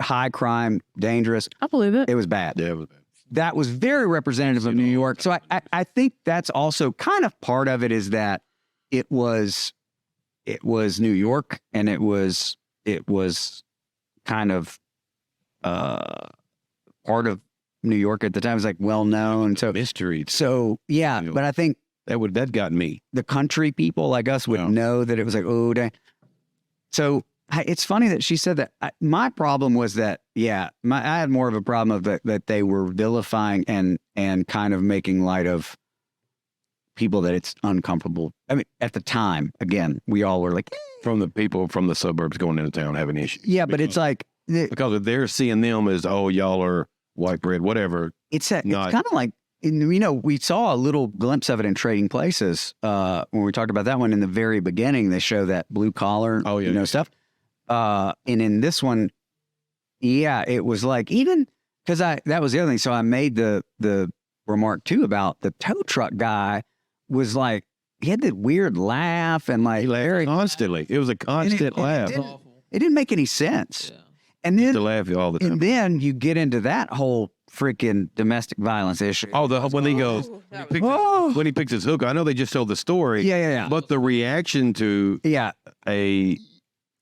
high crime, dangerous. I believe it. It was bad. Yeah, it was bad. That was very representative of New York. So I think that's also kind of part of it is that it was New York and it was kind of part of New York at the time. It was like well known. So Mystery. So yeah, but I think That got me. the country people like us would know that it was like, oh, dang. So it's funny that she said that. My problem was that, I had more of a problem of that they were vilifying and kind of making light of people that it's uncomfortable. I mean, at the time, again, we all were like, From the people from the suburbs going into town having issues. yeah, but it's like, Because they're seeing them as, oh, y'all are white bread, whatever. it's kind of like, we saw a little glimpse of it in Trading Places when we talked about that one in the very beginning. They show that blue collar, stuff. And in this one, it was like, even because that was the other thing. So I made the remark too about the tow truck guy was like, he had that weird laugh and like He laughed constantly. It was a constant laugh. It didn't make any sense. Yeah. And then To laugh all the time. and then you get into that whole freaking domestic violence issue. Oh, when he goes, when he picks his hook, I know they just told the story. Yeah. But the reaction to a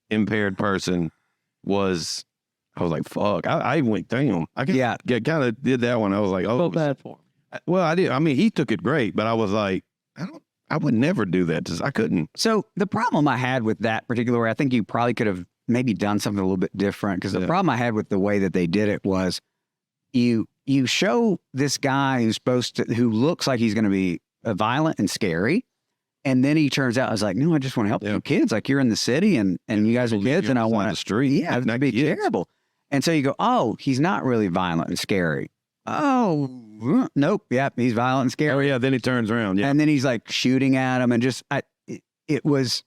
impaired person was, I was like, fuck. I went, damn. I kind of did that one. I was like, oh. Felt bad for him. Well, I did. I mean, he took it great, but I was like, I would never do that. I couldn't. So the problem I had with that particular, I think you probably could have maybe done something a little bit different, because the problem I had with the way that they did it was you show this guy who looks like he's going to be violent and scary. And then he turns out, I was like, no, I just want to help you kids. Like, you're in the city and you guys are kids and I want the street. Yeah, it'd be terrible. And so you go, oh, he's not really violent and scary. Oh, nope. Yep. He's violent and scary. Oh yeah. Then he turns around. Yeah. And then he's like shooting at him and just, it was,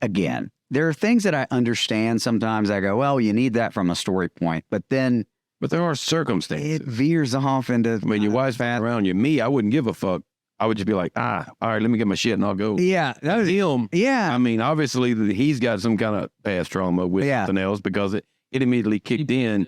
again, there are things that I understand. Sometimes I go, well, you need that from a story point, but then there are circumstances. it veers off into, I mean, your wife's around you. Me, I wouldn't give a fuck. I would just be like, all right, let me get my shit and I'll go. Yeah. Him. Yeah. I mean, obviously he's got some kind of past trauma with something else, because it immediately kicked in.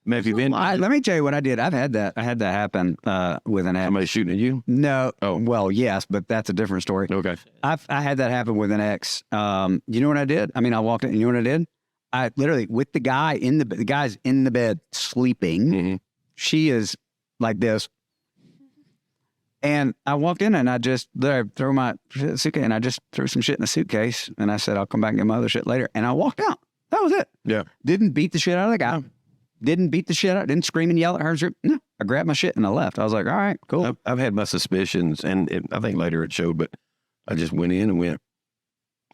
Maybe let me tell you what I did. I had that happen with an ex. Somebody shooting at you? No. Oh, well, yes, but that's a different story. Okay. I had that happen with an ex. You know what I did? I mean, I walked in. You know what I did? I literally, with the guy the guy's in the bed sleeping. Mm-hmm. She is like this. And I walked in and I just throw my suitcase and I just threw some shit in the suitcase. And I said, I'll come back and get my other shit later. And I walked out. That was it. Yeah. Didn't beat the shit out of the guy. Didn't beat the shit out. Didn't scream and yell at her. No, I grabbed my shit and I left. I was like, all right, cool. I've had my suspicions, and I think later it showed, but I just went in and went,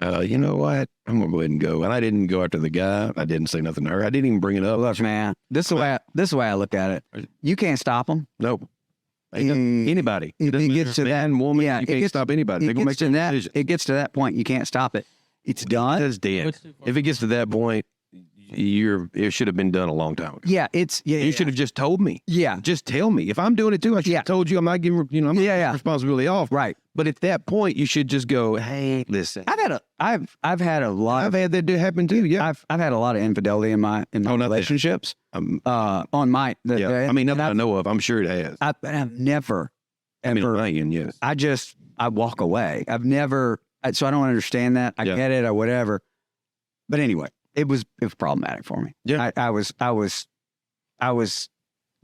you know what? I'm going to go ahead and go. And I didn't go after the guy. I didn't say nothing to her. I didn't even bring it up. Look, man, this is the way I look at it. You can't stop them. Nope. Anybody. It gets to that woman. You can't stop anybody. They're going to make that decision. It gets to that point. You can't stop it. It's done. It's dead. If it gets to that point, it should have been done a long time ago. Yeah, you should have just told me. Yeah, just tell me. If I'm doing it too, I should have told you. I'm not giving I'm not responsibility off. Right. But at that point, you should just go, hey, listen. I've had a lot. I've had that happen too. Yeah, I've had a lot of infidelity in my relationships. On my I mean, nothing I know of. I'm sure it has. I've never ever. Yes. I walk away. I've never. So I don't understand that. I get it or whatever. But anyway. It was problematic for me. Yeah, I was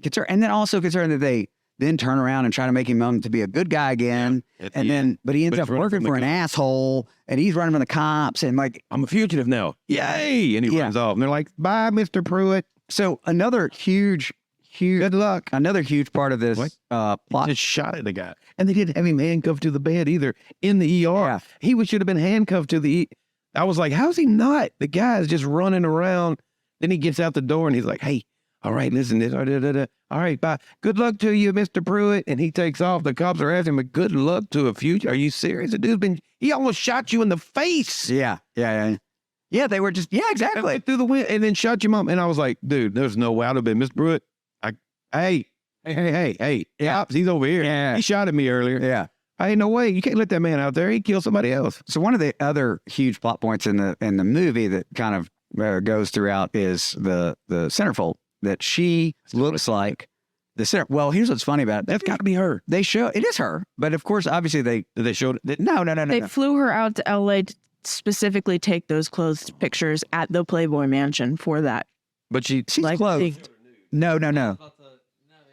concerned, and then also concerned that they then turn around and try to make him out to be a good guy again, but he ends up working for an asshole, and he's running from the cops, and like, I'm a fugitive now, yay! And he runs off, and they're like, bye, Mr. Pruitt. So another huge, good luck. Another huge part of this plot. Just shot at the guy, and they didn't have him handcuffed to the bed either in the ER. Yeah. He should have been handcuffed to the. I was like, how's he not? The guy's just running around. Then he gets out the door and he's like, hey, all right, listen, all right, bye. Good luck to you, Mr. Pruitt. And he takes off. The cops are asking him, good luck to a future. Are you serious? The dude's he almost shot you in the face. Yeah, they were just, exactly. Through the window and then shot your mom. And I was like, dude, there's no way. I'd have been, Mr. Pruitt, hey. Yeah, he's over here. Yeah. He shot at me earlier. Yeah. Hey, no way. You can't let that man out there. He killed somebody else. So one of the other huge plot points in the movie that kind of goes throughout is the centerfold, that she looks like the center. Well, here's what's funny about it. That's got to be her. They show it is her, but of course, obviously they showed it. No. They flew her out to LA to specifically take those clothes pictures at the Playboy Mansion for that. But she's clothed. No.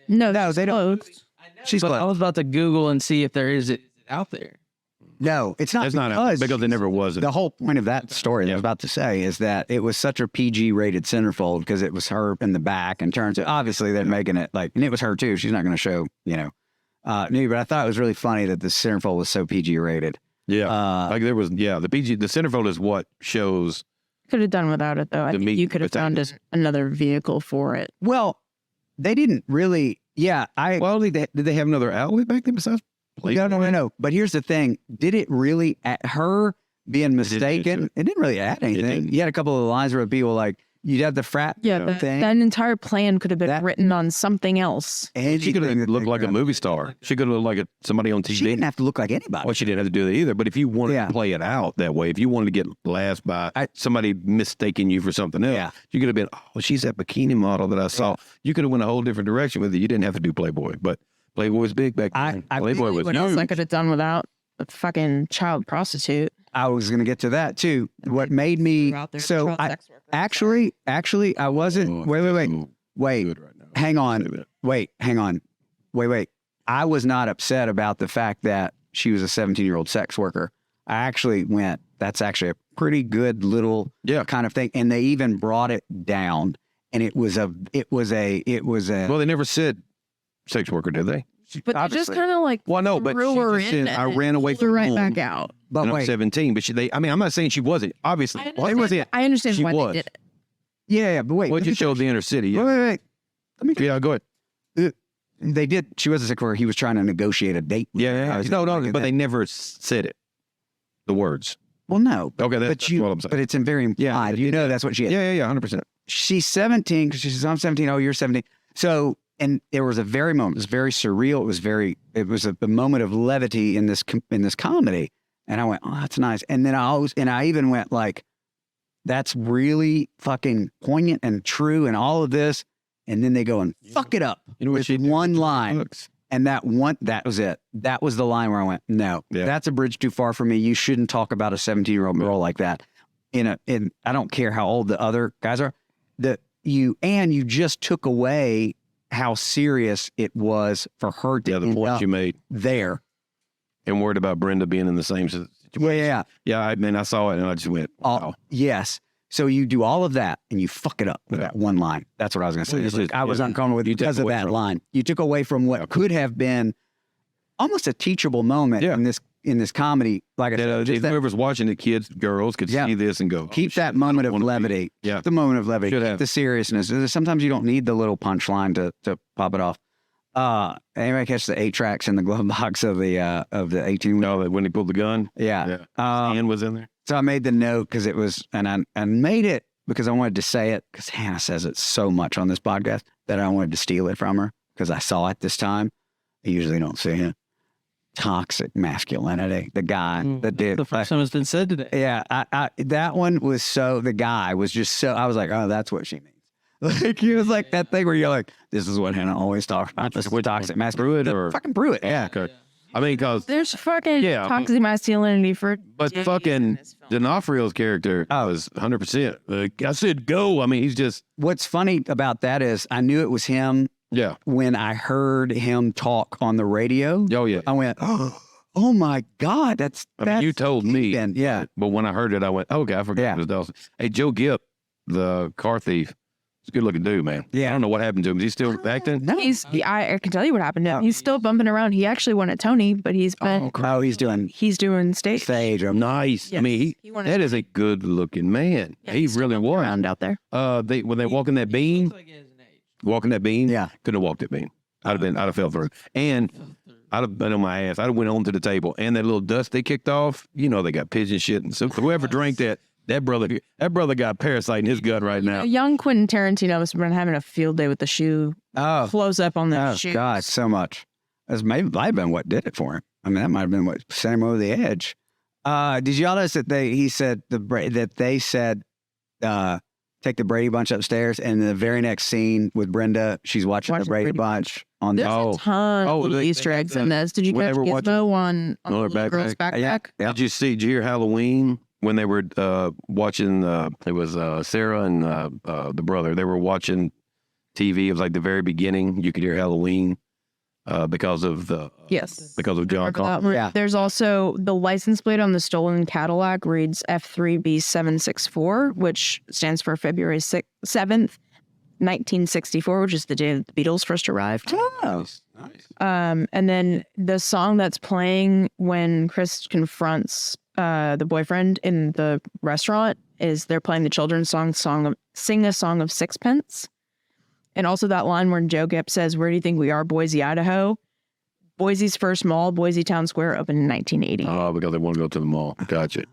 No, No, they don't. closed. She's But I close. was about to Google and see if there is it out there. No, it's not That's not out because it never was. The whole point of that story that I was about to say is that it was such a PG rated centerfold because it was her in the back and turns out obviously they're making it like, and it was her too. She's not going to show, nude, but I thought it was really funny that the centerfold was so PG rated. Yeah. Like there was, the centerfold is what shows. Could have done without it though. I The think meat you could have found another vehicle for it. Well, they didn't really, Well, did they have another outlet back then besides Playboy? no. But here's the thing. Did it really, at her being mistaken, it didn't really add anything. didn't. You had a couple of lines where people like, you'd have the frat thing. That entire plan could have been written on something else. She could have looked like a movie star. She could have looked like somebody on TV. She didn't have to look like anybody. Well, she didn't have to do that either. But if you wanted to play it out that way, if you wanted to get laughed by somebody mistaking you for something else, you could have been, oh, she's that bikini model that I saw. You could have went a whole different direction with it. You didn't have to do Playboy, but Playboy was big back then. Playboy was What else I huge. could have done without a fucking child prostitute? I was going to get to that too. What made me so actually I wasn't. Wait. Hang on. Wait. I was not upset about the fact that she was a 17-year-old sex worker. I actually went, that's actually a pretty good little kind of thing. And they even brought it down. And it was a. Well, they never said sex worker, did they? But they just kind of like but threw she her just in said, I and ran away pulled her from right home. back out. But And I'm wait. 17, but I'm not saying she wasn't. Obviously, I understand She why was. they did it. Yeah, but wait. Well, you showed the inner city. Yeah. Wait. Yeah, go ahead. They did. She was a sex worker. He was trying to negotiate a date. With her. I was No, thinking but that. they never said it. The words. Well, no. Okay, that's what I'm saying. But it's in very implied. That's what she is. Yeah, 100%. She's 17 because she says, I'm 17. Oh, you're 17. So, and there was a very moment. It was very surreal. It was a moment of levity in this comedy. And I went, oh, that's nice. And then I even went like, that's really fucking poignant and true and all of this. And then they go and fuck it up. You know what with one line. And that was it. That was the line where I went, no, that's a bridge too far for me. You shouldn't talk about a 17-year-old girl like that. I don't care how old the other guys are. You just took away how serious it was for her to the point you made there. And worried about Brenda being in the same situation. Well, yeah. Yeah, I saw it and I just went, wow. Yes. So you do all of that and you fuck it up with that one line. That's what I was going to say. I was uncomfortable with you because of that line. You took away from what could have been almost a teachable moment in this comedy. Like I said, just whoever's watching the kids, girls could see this and go, keep that moment of levity. Yeah. The moment of levity. Should Keep have. the seriousness. Sometimes you don't need the little punchline to pop it off. Anybody catch the 8 tracks in the glove box of the 18? No, when he pulled the gun. Yeah. Hand was in there. So I made the note because it was, and I made it because I wanted to say it because Hannah says it so much on this podcast that I wanted to steal it from her because I saw it this time. I usually don't see it. Toxic masculinity. The guy that did. The first time it's been said today. Yeah. That one was the guy was just so, I was like, oh, that's what she means. Like, he was like that thing where you're like, this is what Hannah always talks about. This is what toxic masculinity. Brew it or fucking brew it. Yeah. Okay. I mean, because There's fucking toxic masculinity for but days fucking in this film. D'Onofrio's character was 100%. Like, I said, go. I mean, he's just What's funny about that is I knew it was him when I heard him talk on the radio. Oh yeah. I went, oh my God, that's you told me. Then. Yeah. But when I heard it, I went, okay, I forgot it was Dawson. Hey, Joe Gipp, the car thief, he's a good looking dude, man. Yeah. I don't know what happened to him. Is he still acting? No. I can tell you what happened to him. He's still bumping around. He actually won at Tony, but he's been He's doing stage. Nice. Yes. I mean, He wanted that is a good looking man. Yeah, he he's really still was. around out there. When they walk in that beam, couldn't have walked that beam. I'd have fell through. And I'd have been on my ass. I'd have went onto the table. And that little dust they kicked off, they got pigeon shit. And so whoever drank that brother got parasite in his gut right now. Young Quentin Tarantino has been having a field day with the shoe. Close up on the shoe. God, so much. That might have been what did it for him. I mean, that might have been what sent him over the edge. Did y'all notice that they said take the Brady Bunch upstairs, and the very next scene with Brenda, she's watching the Brady Bunch on There's a ton of little Easter eggs in this. Did you catch Gizmo on the little girl's backpack? Yeah. Did you hear Halloween when they were watching? It was Sara and the brother. They were watching TV. It was like the very beginning. You could hear Halloween because of the Yes. because of John Remember that? Carpenter. Yeah. There's also the license plate on the stolen Cadillac reads F3B764, which stands for February 7th, 1964, which is the day that the Beatles first arrived. Oh. Nice. And then the song that's playing when Chris confronts the boyfriend in the restaurant is they're playing the children's song Sing a Song of Sixpence. And also that line where Joe Gipp says, "Where do you think we are, Boise, Idaho?" Boise's first mall, Boise Town Square, opened in 1980. Oh, because they want to go to the mall. Gotcha.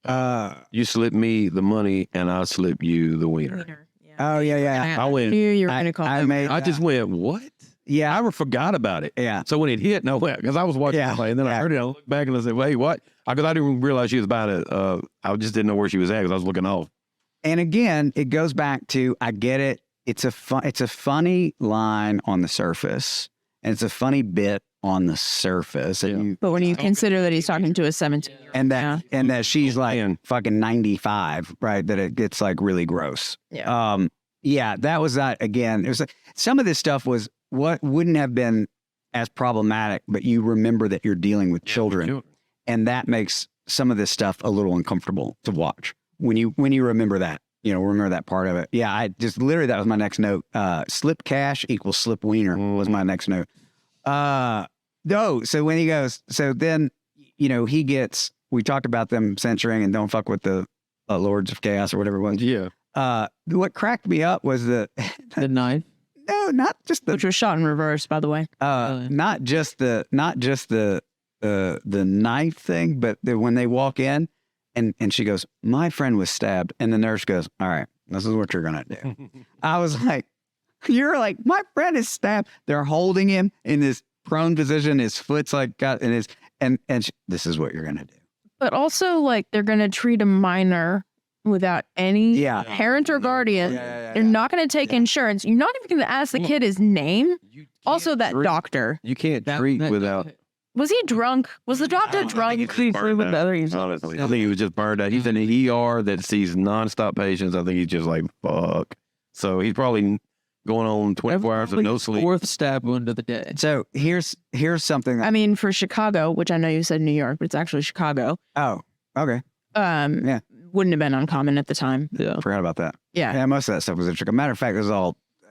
Uh, You slip me the money, and I slip you the wiener. oh, yeah. I went. knew you were I, going to call I me. made I just went, what? yeah. I forgot about it. Yeah. So when it hit, no, because I was watching Yeah. it play, and then I heard it. I looked back and I said, wait, what? Because I didn't realize she was about it. I just didn't know where she was at because I was looking off. And again, it goes back to, I get it. It's a funny line on the surface, and it's a funny bit on the surface. And, you, But when you consider that he's talking to a 17-year-old. and that she's like Man. fucking 95, right? That it gets like really gross. Yeah. Yeah, that was that again. It was like, some of this stuff was what wouldn't have been as problematic, but you remember that you're dealing with children, and that makes some of this stuff a little uncomfortable to watch when you remember that. Remember that part of it. Yeah, I just literally, that was my next note. Slip cash equals slip wiener was my next note. No, so when he goes, so then, he gets, we talked about them censoring and don't fuck with the Lords of Chaos or whatever it was. Yeah. What cracked me up was The knife. no, not just the, Which was shot in reverse, by the way. not just the knife thing, but when they walk in and she goes, "My friend was stabbed," and the nurse goes, "All right, this is what you're gonna do." I was like, "You're like, my friend is stabbed." They're holding him in this prone position. His foot's like got in his this is what you're gonna do. But also, like, they're going to treat a minor without any Yeah. parent or guardian. Yeah. They're not going to take insurance. You're not even going to ask the kid his name. Also, that doctor. You can't treat without. Was he drunk? Was the doctor drunk? Honestly, I think he was just burned out. He's in the ER that sees nonstop patients. I think he's just like, fuck. So he's probably going on 24 hours of no sleep. Fourth stab wound of the day. So here's something that, I mean, for Chicago, which I know you said New York, but it's actually Chicago. oh, okay. Yeah. Wouldn't have been uncommon at the time. Yeah. I forgot about that. Yeah. Yeah, most of that stuff was in Chicago. Matter of fact,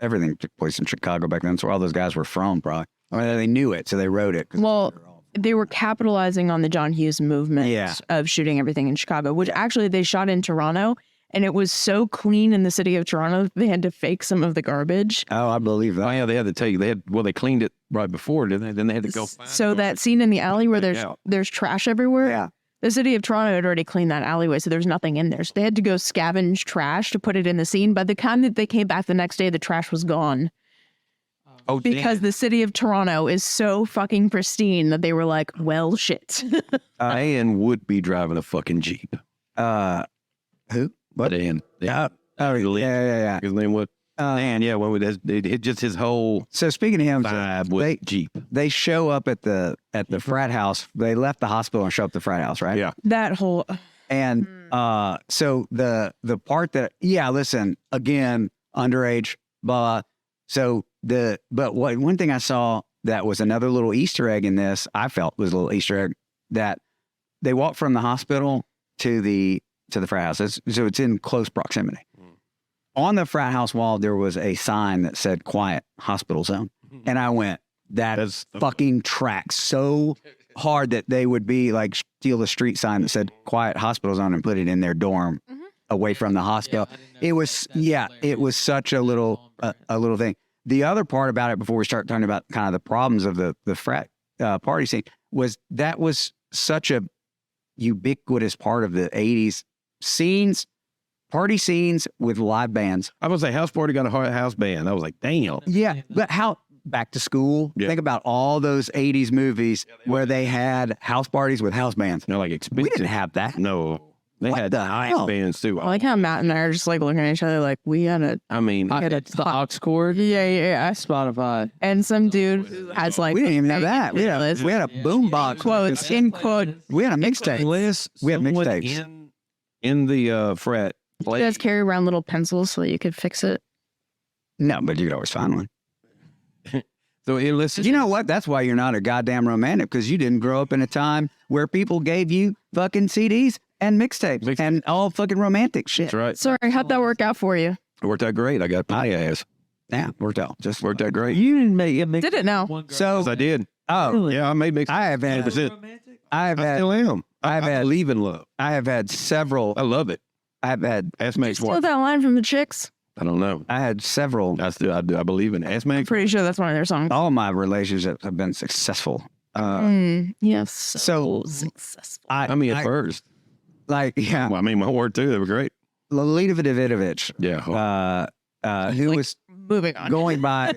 everything took place in Chicago back then. That's where all those guys were from, probably. I mean, they knew it, so they wrote it. Well, they were capitalizing on the John Hughes movement of shooting everything in Chicago, which actually they shot in Toronto, and it was so clean in the city of Toronto, they had to fake some of the garbage. Oh, I believe that. Oh, yeah, they had to tell you. They cleaned it right before, didn't they? Then they had to go. So that scene in the alley where there's trash everywhere, Yeah. the city of Toronto had already cleaned that alleyway, so there's nothing in there. So they had to go scavenge trash to put it in the scene. By the time that they came back the next day, the trash was gone. Oh, Because the city of Toronto is so fucking pristine that they were like, well, shit. Ann would be driving a fucking Jeep. Who? What? Ann. Yeah. His name was Ann. Yeah, it just his whole So speaking of him, vibe with Jeep. they show up at the frat house. They left the hospital and show up at the frat house, right? Yeah. That whole... And so the part that, listen, again, underage, blah. So one thing I saw that was another little Easter egg in this, I felt was a little Easter egg, that they walked from the hospital to the frat house. So it's in close proximity. On the frat house wall, there was a sign that said "Quiet Hospital Zone," and I went, "That's fucking tracks so hard that they would be like steal a street sign that said "Quiet Hospital Zone" and put it in their dorm away from the hospital." It was such a little thing. The other part about it, before we start talking about kind of the problems of the frat party scene, was that was such a ubiquitous part of the 80s scenes. Party scenes with live bands. I was say house party got a house band. I was like, damn. Yeah, but how back to school? Yeah. Think about all those 80s movies where they had house parties with house bands. They're like expensive. We didn't have that. No, they What had the house hell? bands too. I like how Matt and I are just like looking at each other like, we had a... I mean, It's the aux cord. Yeah. Spotify. And some dude who has like... We didn't even have that. We had a boom box. Quotes, in quote. We had a mixtape. unless We have someone mixtapes. in the frat You guys carry around little pencils so that you could fix it. No, but you could always find one. So listen, You know what? That's why you're not a goddamn romantic, because you didn't grow up in a time where people gave you fucking CDs and mixtapes and all fucking romantic shit. that's right. Sorry, how'd that work out for you? It worked out great. I got plenty of ass. Yeah, worked out. Just Worked out great. You didn't make it. Did it now? So, Yes, I did. oh, Really? Yeah, I made mixed. I have had, 100%. I have I had, still am. I've I had- believe in love. I have had several. I love it. I've had, Ass makes Steal what? that line from the Chicks. I don't know. I had several. I do. I believe in ass I'm makes. pretty sure that's one of their songs. All my relationships have been successful. Yes. So Successful. I mean, at first. like, yeah, Well, I mean, my word too. They were great. Lolita Davidovich, Yeah. who Like, was moving on. going by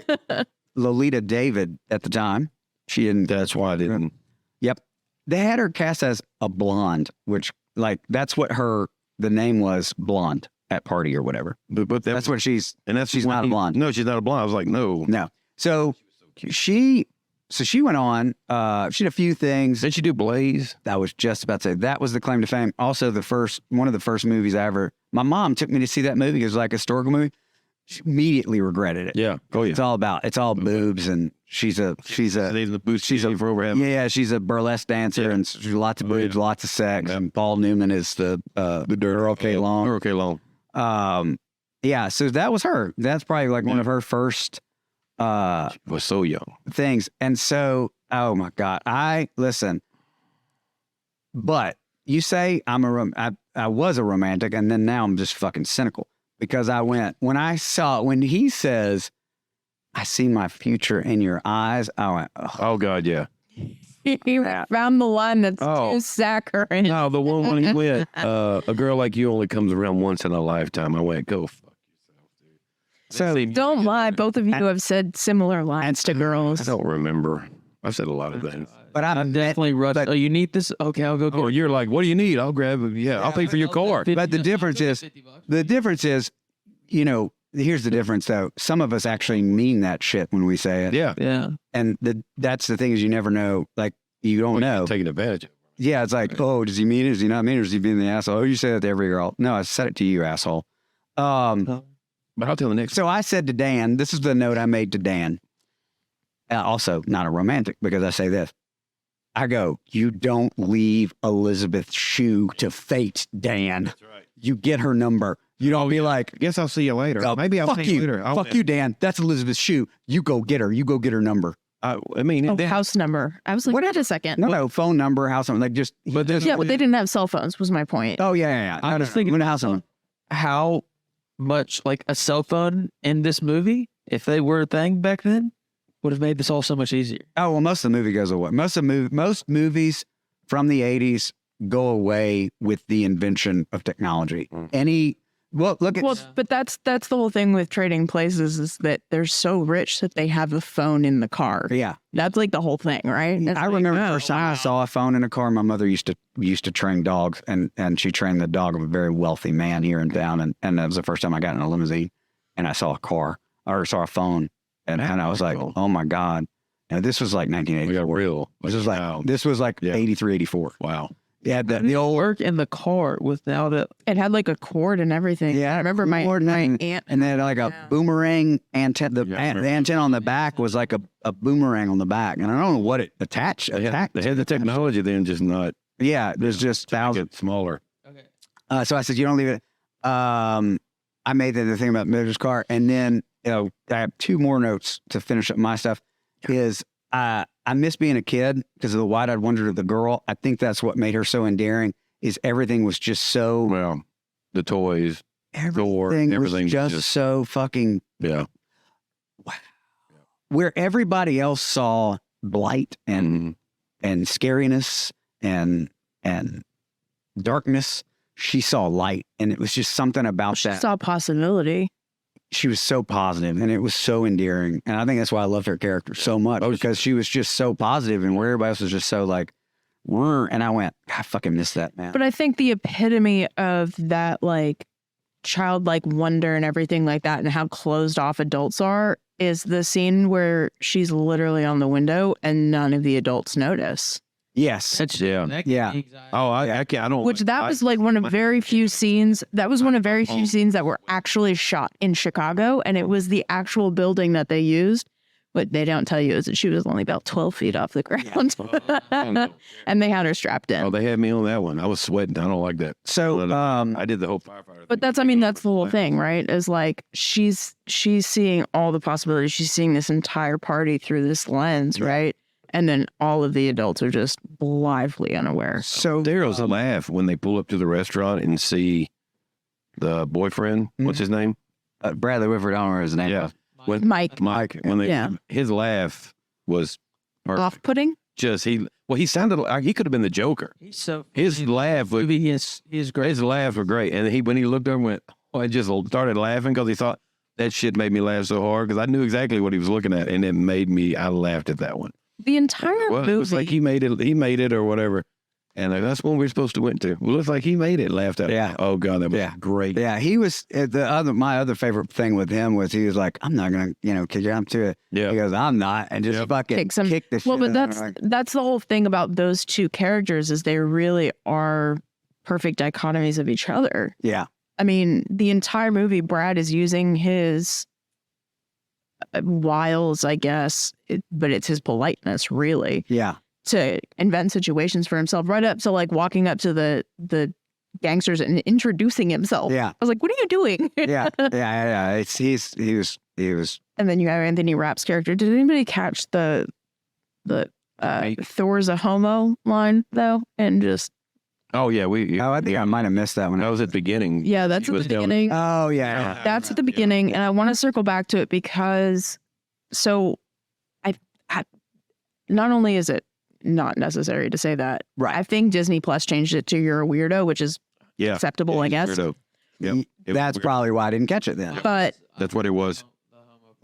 Lolita David at the time. She didn't. That's why I didn't. Yep. They had her cast as a blonde, which, like, that's what the name was, blonde at party or whatever. But That's what she's. and that's she's not a blonde. No, she's not a blonde. I was like, no. No. So she went on. She did a few things. Did she do Blaze? I was just about to say that was the claim to fame. Also, one of the first movies I ever. My mom took me to see that movie. It was like a historical movie. She immediately regretted it. Yeah. Oh yeah. It's all boobs, and she's a She's a for overhead. yeah, she's a burlesque dancer, and she's lots of boobs, lots of sex. Yeah. And Paul Newman is the Daryl K. Long. Okay, long. Yeah, so that was her. That's probably like one of her first Was so young. things. And so, oh my God, listen. But you say I was a romantic, and then now I'm just fucking cynical because when he says, "I see my future in your eyes," I went, oh, Oh God, yeah. You found the line that's Oh. too saccharine. No, the one when he went, a girl like you only comes around once in a lifetime. I went, go fuck yourself, dude. So Don't lie. Both of you have said similar lines to I girls. don't remember. I've said a lot of things. but I'm definitely rushed. but- Oh, you need this? Okay, I'll go get Or it. you're like, what do you need? I'll grab it. Yeah, I'll pay for your car. But the difference is, here's the difference though. Some of us actually mean that shit when we say it. Yeah. Yeah. And that's the thing is you never know. Like, you don't know. Taking advantage of it. Yeah, it's like, oh, does he mean it? Does he not mean it? Or is he being the asshole? Oh, you say that to every girl. No, I said it to you, asshole. But I'll tell the next. So I said to Dan, this is the note I made to Dan. Also, not a romantic, because I say this. I go, you don't leave Elizabeth Shue to fate, Dan. That's right. You get her number. You don't be like, Guess I'll see you later. oh, Maybe I'll fuck see you later. Fuck you, Dan. That's Elizabeth Shue. You go get her. You go get her number. I mean, Oh, that- house number. I was like, wait a second. No, phone number, house number. Like just, but there's Yeah, but they didn't have cell phones, was my point. oh, yeah. I was thinking house number. how much like a cell phone in this movie, if they were a thing back then, would have made this all so much easier. Oh, well, most of the movie goes away. Most movies from the 80s go away with the invention of technology. Look at Well, but that's the whole thing with Trading Places is that they're so rich that they have a phone in the car. yeah. That's like the whole thing, right? It's I like, remember the oh, first time I wow. saw a phone in a car. My mother used to train dogs, and she trained the dog of a very wealthy man here in town. And that was the first time I got in a limousine, and I saw a phone, and I was like, oh my God. Now this was like we 1984. got real. This was like Yeah. 83, 84. Wow. Yeah, the old Work in the car with now that It had like a cord and everything. Yeah, I remember my cord and- aunt. and then like a Yeah. boomerang antenna. The antenna on the back was like a boomerang on the back, and I don't know what it attached. They had the technology then, just not Yeah, there's just to make thousands. it smaller. So I said, you don't leave it. I made the thing about Miller's car, and then I have two more notes to finish up my stuff. Is I miss being a kid because of the wide-eyed wonder of the girl. I think that's what made her so endearing. Is everything was just so Well, the toys, everything everything was just so fucking yeah. where everybody else saw blight and scariness and darkness. She saw light, and it was just something about She that. saw possibility. She was so positive, and it was so endearing. And I think that's why I loved her character so much, because she was just so positive, and where everybody else was just so like, "Rrr," and I went, I fucking miss that, man. But I think the epitome of that like childlike wonder and everything like that and how closed off adults are is the scene where she's literally on the window and none of the adults notice. Yes. That's Yeah. Yeah. Oh, I can't. I don't. Which that was like one of very few scenes. That was one of very few scenes that were actually shot in Chicago, and it was the actual building that they used. What they don't tell you is that she was only about 12 feet off the ground, and they had her strapped in. Oh, they had me on that one. I was sweating. I don't like that. So, I did the whole firefighter. But that's the whole thing, right? Is like she's seeing all the possibilities. She's seeing this entire party through this lens, right? And then all of the adults are just blithely unaware. so Daryl's laugh when they pull up to the restaurant and see the boyfriend. What's his name? Bradley Whitford, I don't remember his name. Yeah. When, Mike, When they, Yeah. his laugh was perfect. off-putting. Just he sounded like he could have been the Joker. He's so His laugh was movie is great. his laughs were great, and when he looked over and went, I just started laughing because he thought that shit made me laugh so hard because I knew exactly what he was looking at, and it made me. I laughed at that one. The entire Well, movie. it was like he made it or whatever, and like, that's one we're supposed to went to. Well, looks like he made it. Laughed at. Yeah. Oh god, that was great. Yeah, he was my other favorite thing with him was he was like, I'm not gonna, kick you out to it. Yeah. He goes, I'm not, and just fucking Kick some- kick the shit. well, but out of her. that's the whole thing about those two characters is they really are perfect dichotomies of each other. Yeah. I mean, the entire movie, Brad is using his wiles, I guess, but it's his politeness, really, Yeah. to invent situations for himself. Right up to like walking up to the gangsters and introducing himself. Yeah. I was like, "What are you doing?" Yeah. He was. And then you have Anthony Rapp's character. Did anybody catch the Thor's a homo line though? And just Oh yeah, I think I might have missed that one. that was at the beginning. yeah, that's He at was the down- beginning. Oh yeah. That's at the beginning, and I want to circle back to it because I not only is it not necessary to say that, Right. I think Disney Plus changed it to "You're a Weirdo," which is Yeah, acceptable, I guess. Weirdo. Yep. It was That's weird. probably why I didn't catch it then. But That's what it was.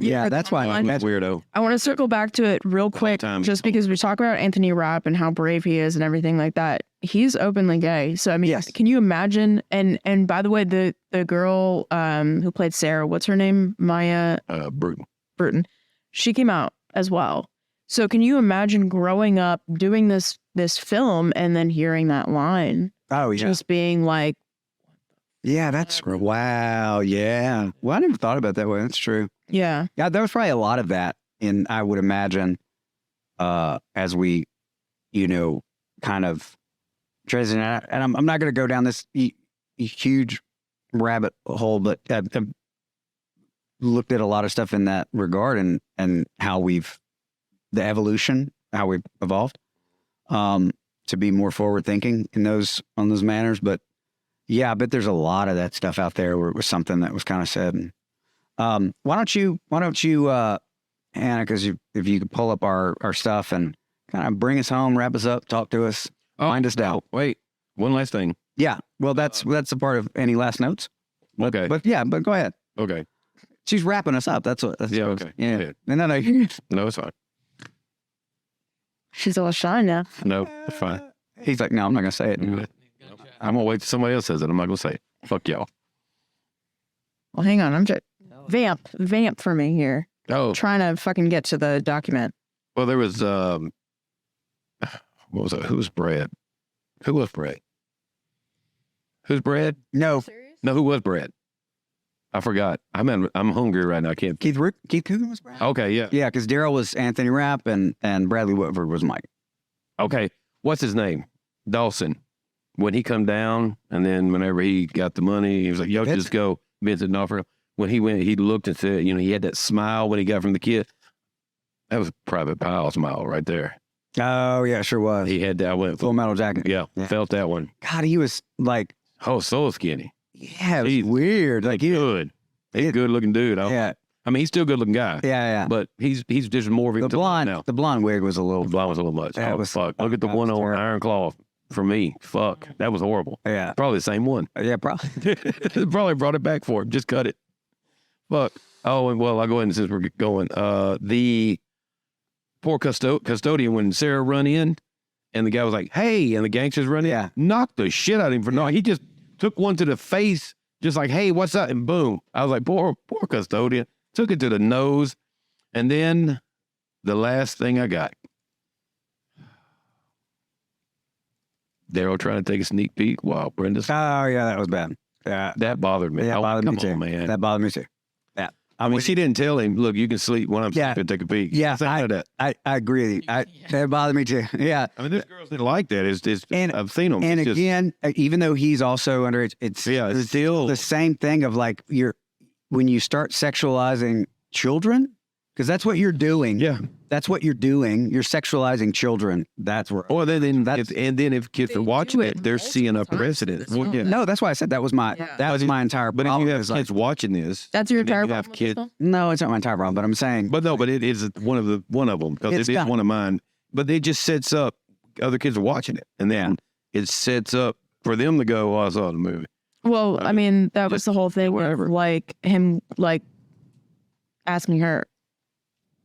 Yeah, that's why. It was That's Weirdo. I want to circle back to it real quick, time. just because we talk about Anthony Rapp and how brave he is and everything like that. He's openly gay, so I mean, Yes. can you imagine? And by the way, the girl who played Sara, what's her name? Maia Brewton. Brewton. She came out as well. So can you imagine growing up doing this film and then hearing that line, Oh yeah. just being like, Yeah, that's wow. Yeah. Well, I never thought about it that way. That's true. yeah, Yeah, there was probably a lot of that in, I would imagine, as we, kind of transition. And I'm not going to go down this huge rabbit hole, but I've looked at a lot of stuff in that regard and how the evolution, how we've evolved, to be more forward thinking on those manners. But yeah, I bet there's a lot of that stuff out there where it was something that was kind of said. And, why don't you, Hannah, because if you could pull up our stuff and kind of bring us home, wrap us up, talk to us, find us down. Wait, one last thing. Yeah. Well, that's a part of any last notes. Okay. But go ahead. Okay. She's wrapping us up. That's what. That's Yeah, what- okay. Yeah. Yeah. No. No, it's fine. she's all shy now. No, it's fine. He's like, no, I'm not gonna say it. I'm gonna wait till somebody else says it. I'm not gonna say it. Fuck y'all. Well, hang on, I'm just vamp for me here. Oh, Trying to fucking get to the document. well, there was what was it? Who was Brad? Who was Brad? Who's Brad? No, No, who was Brad? I forgot. I'm hungry right now. I can't. Keith Coogan was Brad. Okay, yeah. Yeah, because Daryl was Anthony Rapp and Bradley Whitford was Mike. Okay, what's his name? Dawson. When he come down, and then whenever he got the money, he was like, "Yo, Vincent. just go." Vincent D'Onofrio. When he went, he looked and said, he had that smile when he got from the kid. That was Private Pile smile right there. Oh yeah, sure was. He had that. I went, Full Metal Jacket. yeah, Yeah. felt that one. God, he was like, Oh, so skinny. yeah, it was He's weird. Like he, Good. He's a good looking dude. yeah, I mean, he's still a good looking guy. yeah. But he's just more of a The blonde wig was a little. The blonde was a little much. That Oh, was- fuck. Look at the that one was on terrible. Iron Claw for me. Fuck. That was horrible. Yeah, Probably the same one. yeah, probably. Probably brought it back for him. Just cut it. Fuck. Oh, and well, I'll go ahead and since we're going. The poor custodian, when Sara run in and the guy was like, "Hey," and the gangsters run in, Yeah. knocked the shit out of him for no. He just took one to the face, just like, "Hey, what's up?" And boom. I was like, poor custodian. Took it to the nose. And then the last thing I got. Daryl trying to take a sneak peek while Brenda's. Oh yeah, that was bad. Yeah, That bothered me. that bothered me Come too. on, man. That bothered me too. Yeah, I mean, she didn't tell him, look, you can sleep when I'm Yeah. sleeping, take a peek. Yeah, that. I agree with you. That bothered me too. Yeah, I mean, there's girls that like that. And- I've seen them. and It's just- again, even though he's also underage, it's it's still the same thing of like when you start sexualizing children, because that's what you're doing. yeah. That's what you're doing. You're sexualizing children. That's where. Or then if kids They are watching do it, it they're seeing a multiple times. precedent. It's Well, not- yeah. No, that's why I said that was my entire. But if problem you have is like- kids watching this, That's your and then entire you have problem with kids. this film? no, it's not my entire problem. But I'm saying, But it is one of them because It's it is got- one of mine. But it just sets up other kids are watching it, and then it sets up for them to go, "Oh, I saw the movie." Well, I mean, that was the whole thing. whatever. Like him, like asking her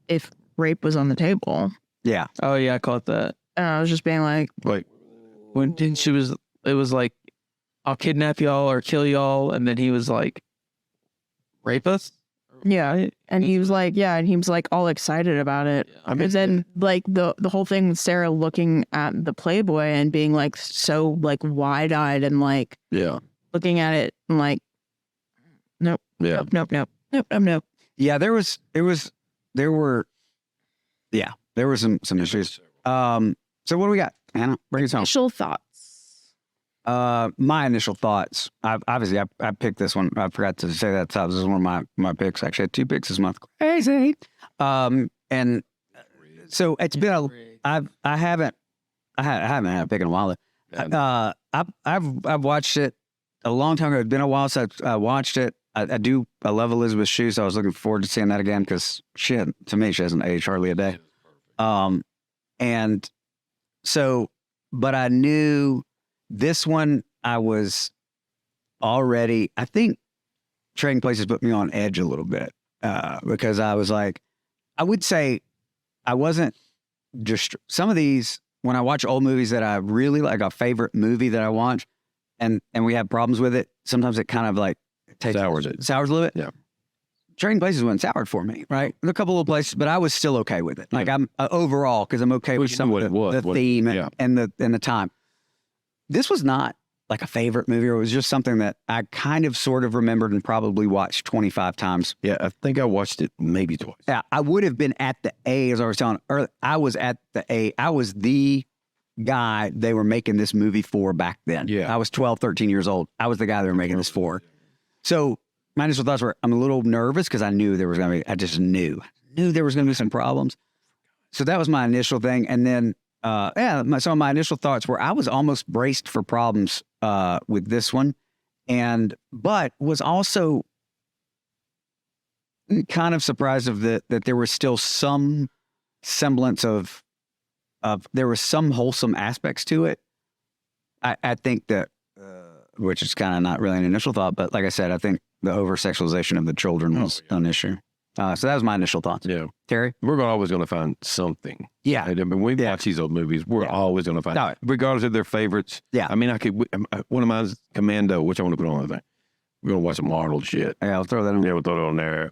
if rape was on the table, yeah, Oh yeah, I caught that. and I was just being like, Like, When it was like, I'll kidnap y'all or kill y'all, and then he was like, rape us. yeah, and he was like, yeah, and he was like all excited about it. I mean, And then like the whole thing with Sarah looking at the Playboy and being like so like wide eyed and like yeah, looking at it and like, yeah. nope. yeah. There were some issues. So what do we got, Hannah? Bring us home. Initial thoughts. My initial thoughts. Obviously, I picked this one. I forgot to say that. This is one of my picks. Actually, I had 2 picks this month. Crazy. And so it's been I haven't had a pick in a while. I've watched it a long time ago. It's been a while since I watched it. I love Elizabeth Shue, so I was looking forward to seeing that again because to me, she hasn't aged hardly a day. And so, but I knew this one, I was already, I think Trading Places put me on edge a little bit because I was like, I would say I wasn't just, some of these, when I watch old movies that I really like, a favorite movie that I watch, and we have problems with it, sometimes it kind of like Sours a little bit. Yeah. Trading Places went soured for me, right? A couple of places, but I was still okay with it. Like I'm overall, because I'm okay with some what of it was, the theme yeah. and the time. This was not like a favorite movie, or it was just something that I kind of sort of remembered and probably watched 25 times. Yeah, I think I watched it maybe twice. Yeah, I would have been at the A, as I was telling earlier. I was at the A. I was the guy they were making this movie for back then. Yeah. I was 12, 13 years old. I was the guy they were making this for. So my initial thoughts were, I'm a little nervous because I knew there was going to be, I just knew there was going to be some problems. So that was my initial thing. And then, some of my initial thoughts were I was almost braced for problems with this one, but was also kind of surprised that there was still some semblance of there was some wholesome aspects to it. I think that, which is kind of not really an initial thought, but like I said, I think the over-sexualization of the children was an issue. So that was my initial thoughts. Yeah. Terry? We're always going to find something. Yeah. I mean, we watch these old movies. We're always going to find, No. regardless of their favorites. Yeah. I mean, one of mine is Commando, which I want to put on. I think we're going to watch some Arnold shit. Yeah, I'll throw that on. Yeah, we'll throw it on there.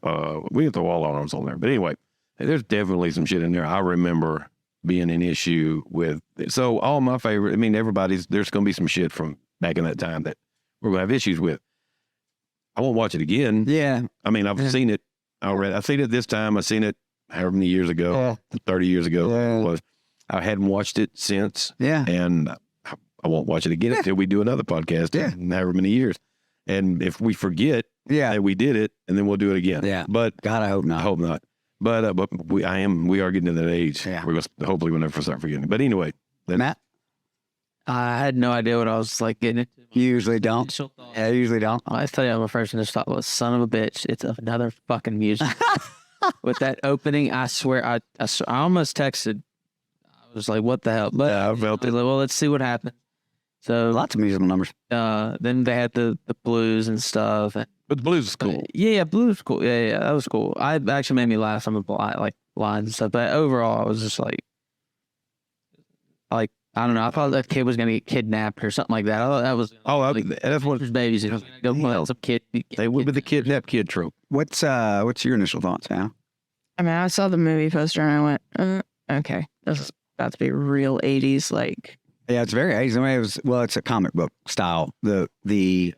We can throw all Arnold's on there. But anyway, there's definitely some shit in there. I remember being an issue with. So all my favorite, I mean, there's going to be some shit from back in that time that we're going to have issues with. I won't watch it again. Yeah. I mean, I've seen it already. I've seen it this time. I've seen it however many years ago, 30 years ago. Yeah. It was. I hadn't watched it since. Yeah. And I won't watch it again until we do another podcast in however many years. And if we forget that we did it, and then we'll do it again. Yeah. But God, I hope not. I hope not. But we are getting to that age. Yeah. We're gonna, hopefully we'll never start forgetting. But anyway. Matt? I had no idea what I was like getting into. You usually don't. Initial thoughts. Yeah, I usually don't. I tell you, my first initial thought was, son of a bitch, it's another fucking music. With that opening, I swear, I almost texted. I was like, what the hell? But Yeah, I felt it. like, well, let's see what happens. So Lots of musical numbers. then they had the blues and stuff. And, But the blues is cool. yeah, blues was cool. Yeah, that was cool. I actually made me laugh some of the lines and stuff. But overall, I was just like, I don't know. I thought that kid was gonna get kidnapped or something like that. I thought that was That's what his babies. It was gonna go let some kid. they went with the kidnap kid trope. What's your initial thoughts, Hannah? I mean, I saw the movie poster and I went, okay, this is about to be real 80s, like Yeah, it's very 80s. I mean, it's a comic book style. The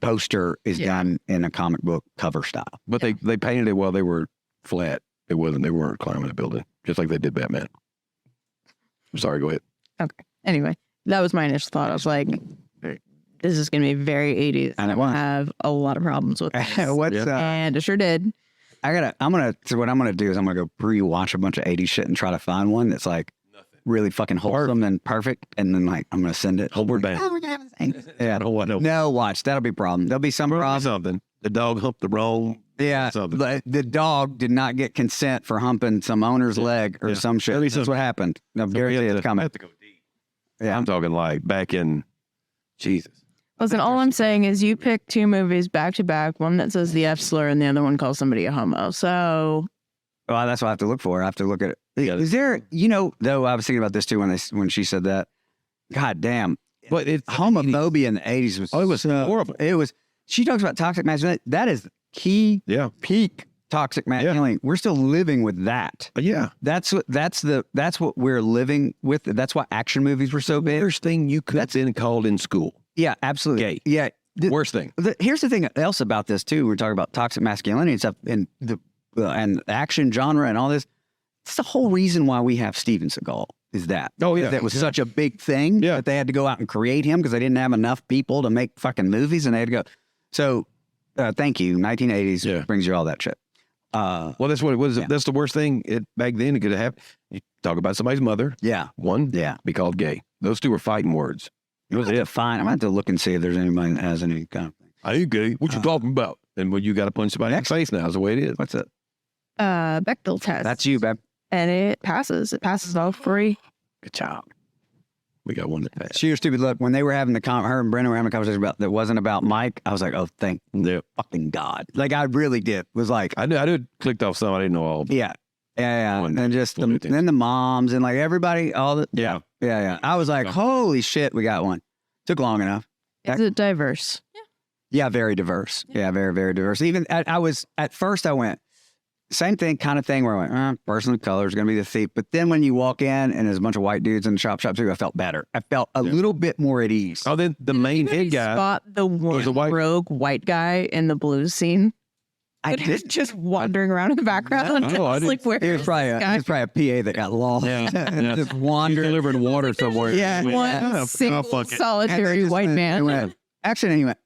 poster is done in a comic book cover style. But they painted it while they were flat. They weren't climbing the building, just like they did Batman. I'm sorry, go ahead. Okay. Anyway, that was my initial thought. I was like, this is going to be very 80s. And it I was. have a lot of problems with this. And it sure did. So what I'm gonna do is I'm gonna go pre-watch a bunch of 80s shit and try to find one that's like really fucking wholesome and perfect, and then like I'm gonna send it. Homeward Bound. Yeah, no, watch. That'll be a problem. There'll be some problem. Something. The dog humped the wrong. Yeah, something. the dog did not get consent for humping some owner's leg or some shit. That's what happened. No, Garrett it's coming. Have to go deep. Yeah, I'm talking like back in Jesus. Listen, all I'm saying is you pick two movies back to back, one that says the F slur and the other one calls somebody a homo. So, well, that's what I have to look for. I have to look at it. Is there, though I was thinking about this too when she said that. God damn. But it's homophobia in the 80s was it was horrible. It was. She talks about toxic masculinity. That is key. Yeah. Peak toxic masculinity. We're still living with that. Yeah. That's what we're living with. That's why action movies were so big. Worst thing you could have been called in school. Yeah, absolutely. Gay. Yeah. Worst thing. Here's the thing else about this too. We're talking about toxic masculinity and stuff, and the action genre and all this. It's the whole reason why we have Steven Seagal. Is that? Oh yeah, that was such a big thing. Yeah, that they had to go out and create him because they didn't have enough people to make fucking movies, and they had to go. So, thank you. 1980s brings you all that shit. Well, that's what it was. Yeah. That's the worst thing back then. It could have. You talk about somebody's mother. Yeah. One. Yeah. Be called gay. Those two were fighting words. It was fine. I'm going to have to look and see if there's anybody that has any kind of thing. I ain't gay. What you talking about? And when you got to punch somebody in the face now is the way it is. What's it? Bechdel test. That's you, babe. And it passes. It passes all three. Good job. We got one that passed. She was stupid. Look, when they were having her and Brenda were having a conversation about that wasn't about Mike, I was like, oh, thank fucking God. Like, I really did. Was like, I did clicked off some. I didn't know all. Yeah. And just then the moms and like everybody, all the. Yeah. I was like, holy shit, we got one. Took long enough. Is it diverse? Yeah, very diverse. Yeah, very, very diverse. Even at first I went, same thing, kind of thing where I went, person of color is going to be the thief. But then when you walk in and there's a bunch of white dudes in the shop too, I felt better. I felt a little bit more at ease. Oh, then the main head guy. Spot the rogue white guy in the blues scene. I did just wandering around in the background. He was probably a PA that got lost. Yeah. Just wandered. Delivering water somewhere. Yeah. One single solitary white man. Actually, he went.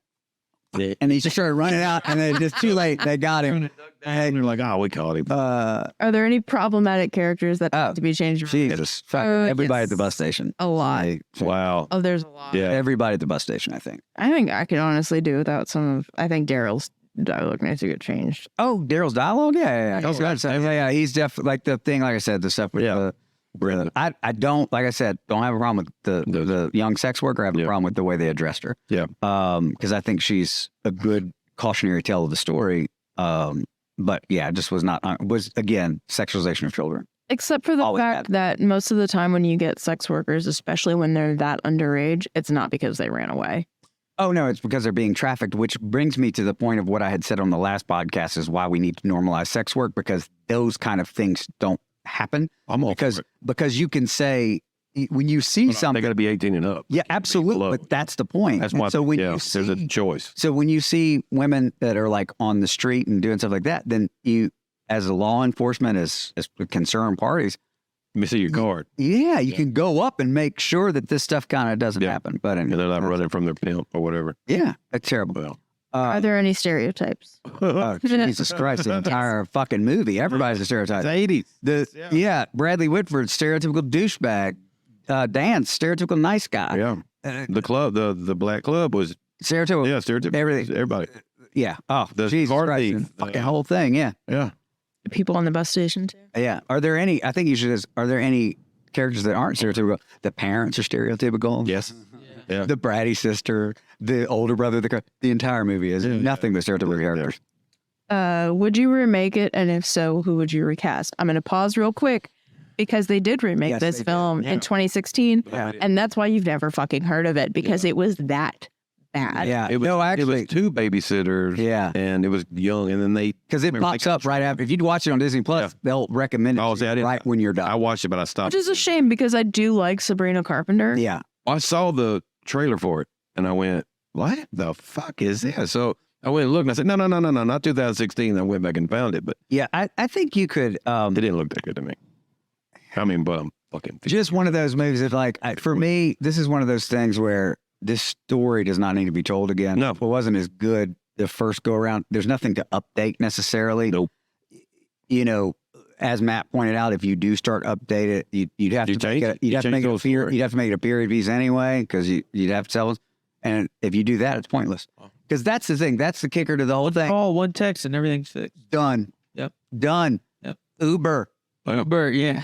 And he just started running out, and then just too late. They got him. And they're like, we caught him. Are there any problematic characters that have to be changed? Jesus. Everybody at the bus station. A lot. Wow. Oh, there's a lot. Yeah. Everybody at the bus station, I think. I think I could honestly do without I think Daryl's dialogue needs to get changed. Oh, Daryl's dialogue? Yeah. Yeah, he's definitely, like the thing, like I said, the stuff with Brenda. I don't, like I said, don't have a problem with the young sex worker. I have a problem with the way they addressed her. Yeah. Because I think she's a good cautionary tale of the story. But yeah, it just was again, sexualization of children. Except for the fact that most of the time when you get sex workers, especially when they're that underage, it's not because they ran away. Oh, no, it's because they're being trafficked, which brings me to the point of what I had said on the last podcast is why we need to normalize sex work, because those kind of things don't happen. Because you can say, when you see something, they got to be 18 and up. Yeah, absolutely. But that's the point. That's why. So when there's a choice. So when you see women that are like on the street and doing stuff like that, then you, as a law enforcement, as concerned parties, let me see your card. Yeah, you can go up and make sure that this stuff kind of doesn't happen. But anyway, they're not running from their pimp or whatever. Yeah, that's terrible. Well, are there any stereotypes? Jesus Christ, the entire fucking movie. Everybody's a stereotype. It's 80s. Bradley Whitford, stereotypical douchebag. Dan, stereotypical nice guy. Yeah. The club, the black club was stereotypical. Yeah, stereotypical. Everything. Everybody. Yeah. Oh, the Jesus Christ. Fucking whole thing. Yeah. Yeah. The people on the bus station too. Yeah. Are there any? I think you should. Are there any characters that aren't stereotypical? The parents are stereotypical. Yes. Yeah. The bratty sister, the older brother, the entire movie is nothing but stereotypical characters. Would you remake it? And if so, who would you recast? I'm going to pause real quick because they did remake this film in 2016. Yeah. And that's why you've never fucking heard of it, because it was that bad. Yeah. It was, no, it actually, was 2 babysitters. Yeah. And it was young. And then because it pops up right after. If you watch it on Disney Plus, they'll recommend it Oh, to see, I you didn't- right when you're done. I watched it, but I stopped. Which is a shame because I do like Sabrina Carpenter. Yeah. I saw the trailer for it and I went, what the fuck is this? So I went and looked and I said, no, not 2016. I went back and found it, but Yeah. I think you could. it didn't look that good to me. I mean, but I'm fucking. Just one of those movies that, like, for me, this is one of those things where this story does not need to be told again. No. If it wasn't as good the first go around, there's nothing to update necessarily. Nope. You know, as Matt pointed out, if you do start update it, you'd have You to change make it. it, you'd You have to change make it the a period. story. You'd have to make it a period piece anyway because you'd have to sell it. And if you do that, it's pointless. Because that's the thing. That's the kicker to the whole thing. Call, one text, and everything's fixed. Done. Yep. Done. Yep. Uber. Bert, yeah.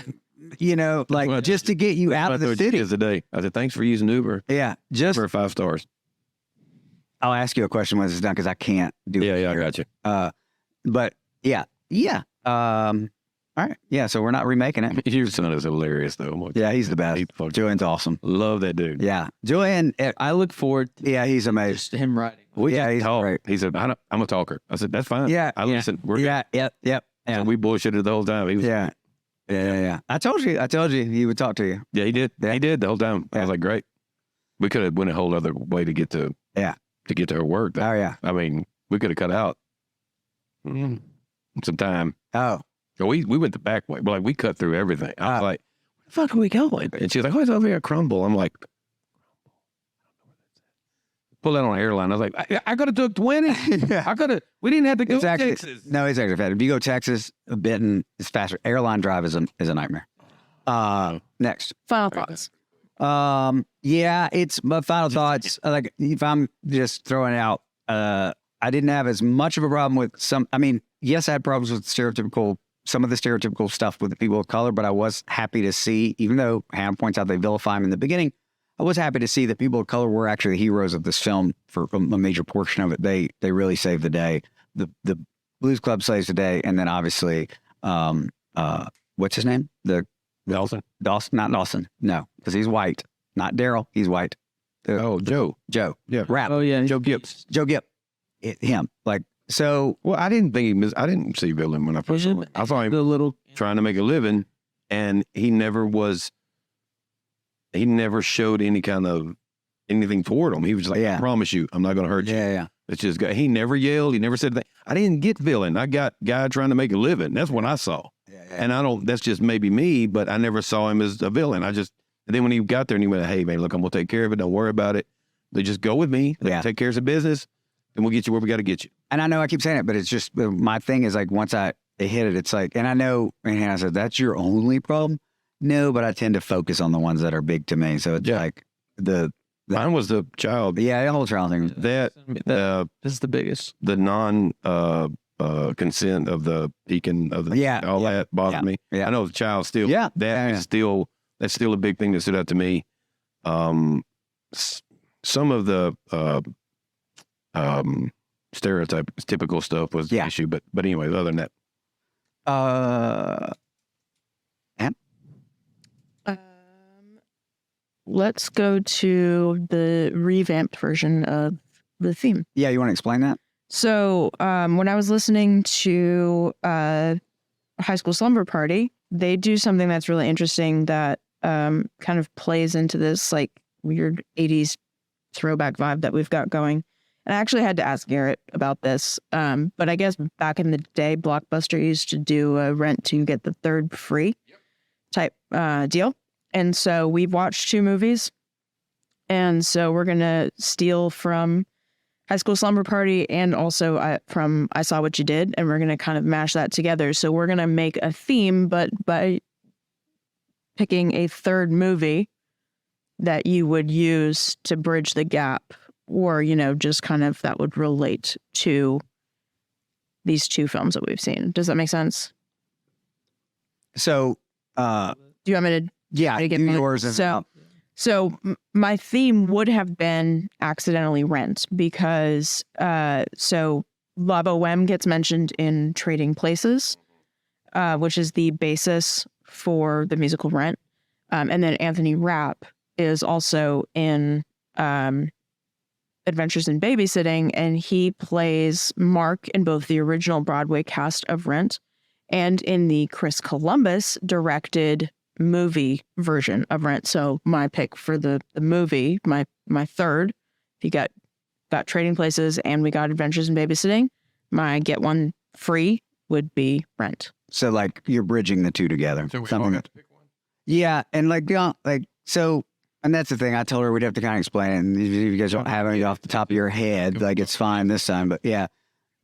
You know, like Well, just to get you out of the city. The day. I said, thanks for using Uber Yeah. Just for 5 stars. I'll ask you a question when it's done because I can't do it. Yeah, I here. got you. But yeah. All right. Yeah. So we're not remaking it. Your son is hilarious, though. Yeah, he's the best. He fucking- Julian's awesome. Love that dude. Yeah. Julian, I look forward to yeah, he's amazing. just him writing. We Yeah, just he's talk. great. He said, I'm a talker. I said, that's fine. Yeah, I yeah. listen. We're Yeah. Yep. good. Yeah. We bullshitted the whole time. He was, Yeah. Yeah. I told you he would talk to you. Yeah, he did. Yeah. He did the whole time. I was like, great. We could have went a whole other way to get to her work. Oh, yeah. I mean, we could have cut out some time. Oh, So we went the back way. But like we cut through everything. I was like, where the fuck are we going? And she's like, oh, it's over here at Crumble. I'm like, pull that on an airline. I was like, I could have took 20. I could have. We didn't have to go it's to actually, Texas. no, it's actually faster. If you go Texas, Benton, it's faster. Airline drive is a nightmare. Next. Final thoughts. Yeah, it's my final thoughts. Like, if I'm just throwing it out, I didn't have as much of a problem with some. I mean, yes, I had problems with some of the stereotypical stuff with the people of color, but I was happy to see, even though Hannah points out they vilify him in the beginning, I was happy to see that people of color were actually the heroes of this film for a major portion of it. They really saved the day. The Blues Club saves the day, and then obviously, what's his name? Dawson. Not Dawson. No, because he's white. Not Daryl. He's white. Oh, Joe. Joe. Yeah. Rapp. Oh, yeah. Joe Gibbs. Joe Gipp. Him. Like, so. Well, I didn't think I didn't see villain when I first saw him. I saw him The little. trying to make a living, and he never showed any kind of anything toward him. He was just like, Yeah. I promise you, I'm not going to hurt you. Yeah. It's just, he never yelled. He never said that. I didn't get villain. I got guy trying to make a living. That's what I saw. And that's just maybe me, but I never saw him as a villain. And then when he got there and he went, hey, man, look, I'm going to take care of it. Don't worry about it. They just go with me. Yeah. Take care of the business, and we'll get you where we got to get you. And I know I keep saying it, but it's just, my thing is like, once I hit it, it's like, and I know, and Hannah said, that's your only problem. No, but I tend to focus on the ones that are big to me. So it's like Mine was the child. the whole trial thing. That, This is the biggest. the non consent of the deacon of the that bothered me. Yeah. I know the child still. Yeah. That's still a big thing that stood out to me. Some of the typical stuff was the issue, but anyway, other than that, Let's go to the revamped version of the theme. Yeah, you want to explain that? So when I was listening to High School Slumber Party, they do something that's really interesting that kind of plays into this like weird 80s throwback vibe that we've got going. And I actually had to ask Garrett about this. But I guess back in the day, Blockbuster used to do a rent to get the third free type deal. And so we've watched 2 movies. And so we're going to steal from High School Slumber Party and also from I Saw What You Did. And we're going to kind of mash that together. So we're going to make a theme, but by picking a third movie that you would use to bridge the gap, or, just kind of that would relate to these 2 films that we've seen. Does that make sense? So, do you want me to? Yeah, to get do mine? yours. And So my theme would have been accidentally Rent because so Lavo Wem gets mentioned in Trading Places, which is the basis for the musical Rent. And then Anthony Rapp is also in Adventures in Babysitting, and he plays Mark in both the original Broadway cast of Rent and in the Chris Columbus directed movie version of Rent. So my pick for the movie, my third, if you got Trading Places and we got Adventures in Babysitting, my get one free would be Rent. So like you're bridging the two together. So we all Something got to pick one. Yeah, and and that's the thing. I told her we'd have to kind of explain it. And if you guys don't have any off the top of your head, like it's fine this time. But yeah,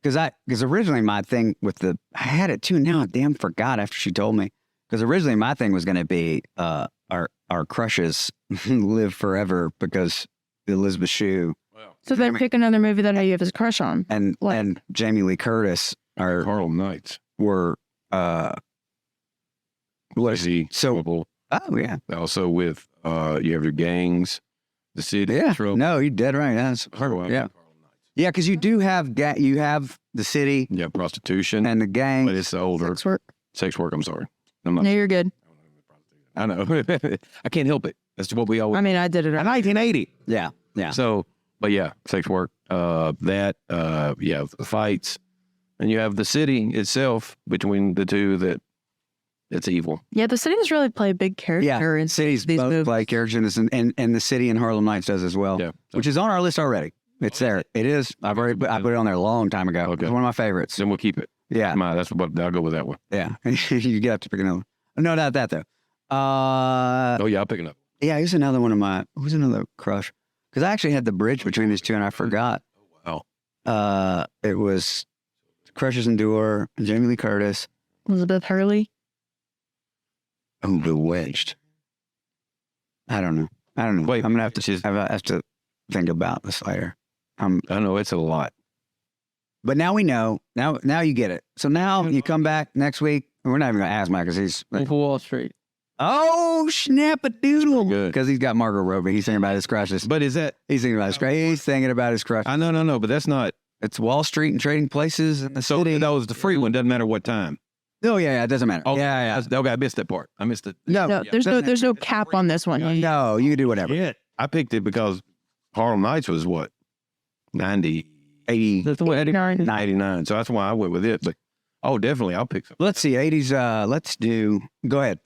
because originally my thing with I had it too. Now I damn forgot after she told me. Because originally my thing was going to be our crushes live forever because Elizabeth Shue So then pick another movie that you have a crush on. and Jamie Lee Curtis Harlem Nights. were Lazy. so. Oh yeah, Also with you have your gangs, the city. yeah. Trope. No, you're dead right. That's Harlem yeah. Yeah, because you do have you have the city Yeah, prostitution. and the gang. But it's the older Sex work. sex work. I'm sorry. I'm not. No, you're good. I know. I can't help it. That's what we always. I mean, I did it. 1980. Yeah, yeah. So, but yeah, sex work. The fights, and you have the city itself between the two it's evil. Yeah, the city does really play a big character in cities these both movies. play characters in this, and the city in Harlem Nights does as well. Yeah. Which is on our list already. It's there. It is. I put it on there a long time ago. Okay. It's one of my favorites. Then we'll keep it. Yeah, That's what I'll go with that one. yeah. You get to pick another one. No doubt that though. Oh yeah, I'll pick it up. Yeah, here's another one of my. Who's another crush? Because I actually had the bridge between these two, and I forgot. Wow. It was Crushes Endure, Jamie Lee Curtis. Elizabeth Hurley. Oh, Bewitched. I don't know. Wait, I'm gonna have to think about this later. I know it's a lot. But now we know. Now you get it. So now you come back next week. We're not even gonna ask Mike because he's Wolf of Wall Street. oh snap a doodle Good. because he's got Margot Robbie. He's thinking about his crushes. But is that? He's thinking about his crush. He's thinking about his crush. No. But that's not. It's Wall Street and Trading Places in the So city. that was the free one. Doesn't matter what time. Oh yeah, it doesn't matter. Oh yeah. Okay, I missed that part. I missed it. No, No, there's no cap on this one. no. You can do whatever. Yeah. I picked it because Harlem Nights was what 90, 80, That's the way Eddie. 89. So that's why I went with it. But definitely I'll pick some. Let's see, 80s. Let's do. Go ahead.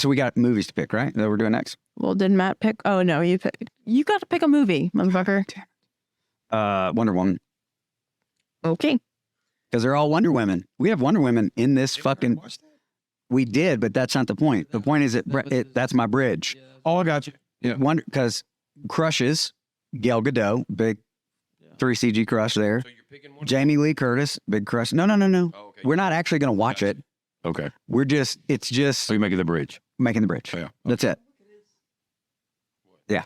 So we got movies to pick, right? That we're doing next. Well, did Matt pick? Oh no, you pick. You got to pick a movie, motherfucker. Wonder Woman, Okay. because they're all Wonder Women. We have Wonder Women in this fucking. We did, but that's not the point. The point is that's my bridge. Oh, I got you. Yeah. Wonder because crushes Gal Gadot, big 3 CG crush there. So you're picking one. Jamie Lee Curtis, big crush. No. Oh, okay. We're not actually going to watch it. Okay. It's just So you're making the bridge. making the bridge. Oh, yeah. That's it.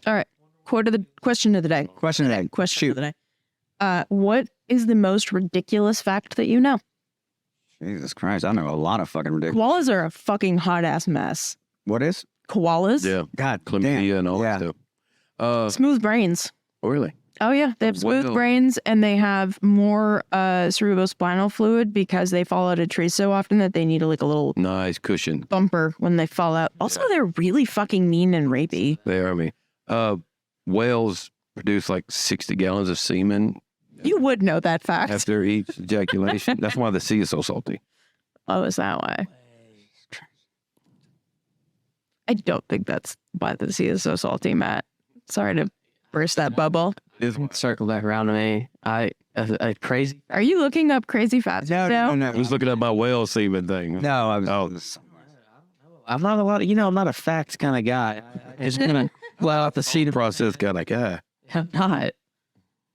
All right. Question of the day. Question today. Question of the day. What is the most ridiculous fact that you know? Jesus Christ, I know a lot of fucking ridiculous. Koalas are a fucking hot ass mess. What is? Koalas? Yeah. God damn. Chlamydia and all Yeah. that stuff. Smooth brains. Really? Oh yeah, they have smooth Well- brains and they have more cerebrospinal fluid because they fall out of trees so often that they need a little Nice cushion. bumper when they fall out. Also, they're really fucking mean and rapey. There, I mean, whales produce like 60 gallons of semen You would know that fact. after each ejaculation. That's why the sea is so salty. Oh, is that why? I don't think that's why the sea is so salty, Matt. Sorry to burst that bubble. Circle back around to me. I crazy. Are you looking up crazy facts now? No. I was looking at my whale semen thing. No, I was. Oh. I'm not a lot of, I'm not a facts kind of guy. I'm just gonna fly off the seat. Process guy like, I'm not.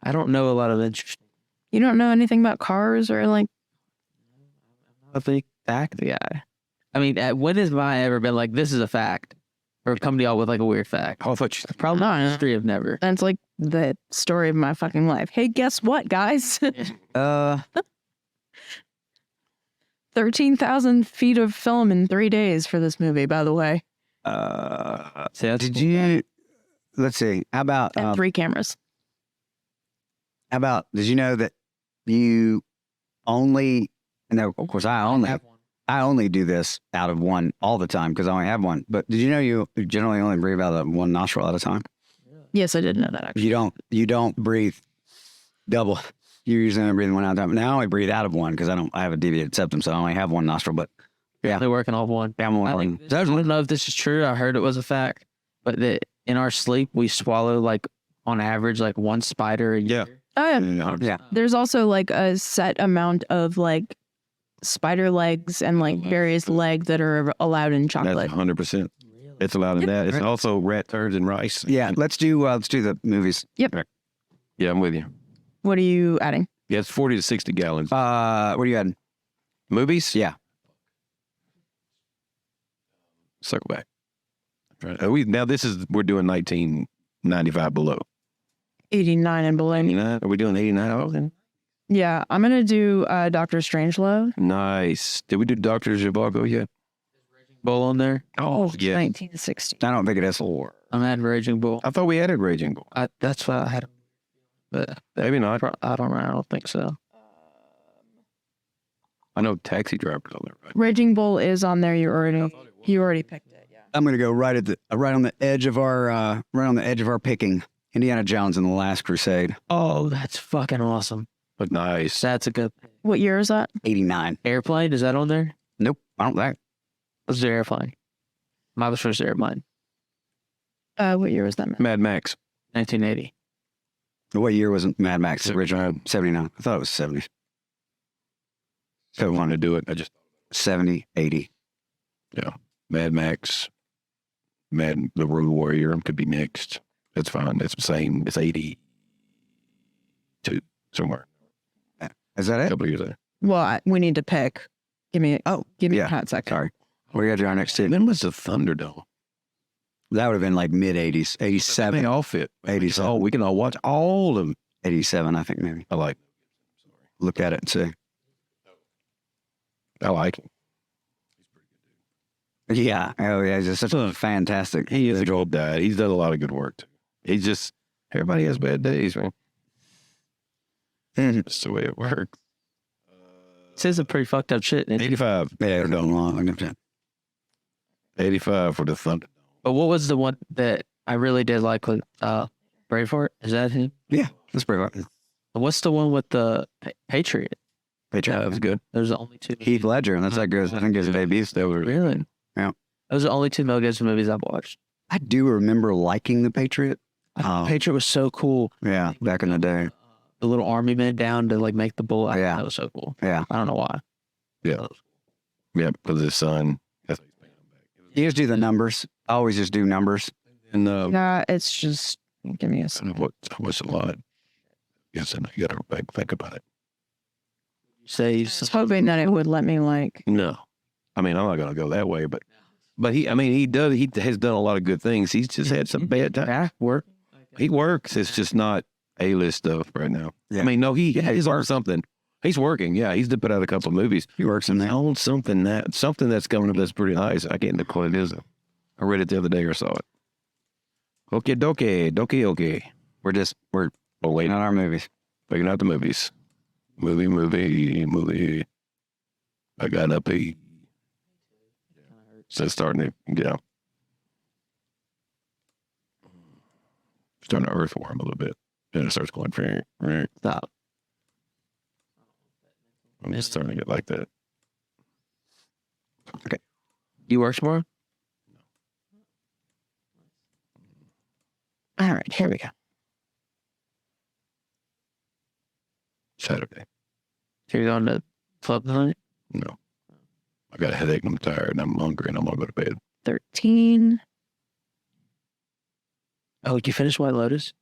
I don't know a lot of interesting. You don't know anything about cars or like A big fact guy. I mean, when has I ever been like, this is a fact, or come to y'all with like a weird fact? I thought you Probably No, no. history of never. that's like the story of my fucking life. Hey, guess what, guys? 13,000 feet of film in 3 days for this movie, by the way. See, that's Did you? Let's see. How about? And 3 cameras. How about? Did you know that you only? No, of course I only do this out of one all the time because I only have one. But did you know you generally only breathe out of one nostril at a time? Yes, I did know that actually. You don't breathe double. You're usually only breathing one out of time. Now I breathe out of one because I have a deviated septum, so I only have one nostril. But yeah, They're working off one. yeah, I'm one. I don't know if this is true. I heard it was a fact, but that in our sleep we swallow like on average like one spider a year. Oh yeah. Yeah. There's also like a set amount of like spider legs and like various legs that are allowed in That's chocolate. 100%. It's allowed in that. It's also rat turds and rice. Yeah, let's do the movies. Yep. Yeah, I'm with you. What are you adding? Yeah, it's 40 to 60 gallons. What are you adding? Movies? Yeah. Circle back. We're doing 1995 below. 89 and below. 89? Are we doing 89? Oh, then? Yeah, I'm gonna do Dr. Strangelove. Nice. Did we do Dr. Zhivago yet? Bull on there. Oh, yeah. 1960. I don't think it is. I'm adding Raging Bull. I thought we added Raging Bull. That's what I had. But Maybe not. I don't know. I don't think so. I know Taxi Driver's on there, right? Raging Bull is on there. You already picked it. Yeah. I'm gonna go right on the edge of our picking. Indiana Jones and the Last Crusade. Oh, that's fucking awesome. But nice. That's a good What year is that? 89. airplane. Is that on there? Nope, I don't think. What's the airplane? My was first airplane. What year was that? Man? Mad Max. 1980. What year was Mad Max original? 79. I thought it was 70. So I wanted to do it. 70, 80. Yeah. Mad Max. The Road Warrior could be mixed. It's fine. It's the same. It's 82 somewhere. Is that A it? couple of years there. Well, we need to pick. Give me yeah. a hot second. Sorry. We got our next two. When was the Thunderdome? That would have been like mid 80s, They 87, all fit. 87. Oh, we can all watch all of them. 87, I think maybe. I like Look at it and see. him. Yeah. Oh yeah. He's just such a fantastic. He is a good dad. He's done a lot of good work too. He's just, everybody has bad days, man. That's the way it works. This is a pretty fucked up shit. 85. Yeah, don't long. 85 for the Thunder. But what was the one that I really did like with Braveheart? Is that him? Yeah, that's pretty hard. What's the one with the Patriot? Patriot. That was good. Those are the only two. Heath Ledger, and that's that goes. I think his debut. That was Really? Yeah. Those are the only two Mel Gibson movies I've watched. I do remember liking The Patriot. I thought Patriot was so cool. Yeah, back in the day. The little army men down to like make the bullet. Yeah. That was so cool. Yeah. I don't know why. Yeah. Yeah, because his son. You just do the numbers. I always just do numbers. And Yeah, it's just give me a second. what's a lot? Yes, and you got to think about it. Say I was hoping that it would let me like. No, I mean I'm not going to go that way, but he has done a lot of good things. He's just had some bad times. yeah, work. He works. It's just not A-list stuff right now. Yeah. I mean, no, he's on something. He's working. Yeah, he's put out a couple of movies. He works in there. On something that's coming up that's pretty nice. I can't think what it is. I read it the other day or saw it. Okay, dokie. We're waiting on our movies. Picking out the movies. Movie. I got up a. So it's starting to, starting to earthworm a little bit. Then it starts going, Stop. I'm just starting to get like that. You work tomorrow? All right, here we go. Saturday. So you're going to club tonight? No. I got a headache and I'm tired and I'm hungry and I'm going to go to bed. 13. Oh, did you finish White Lotus?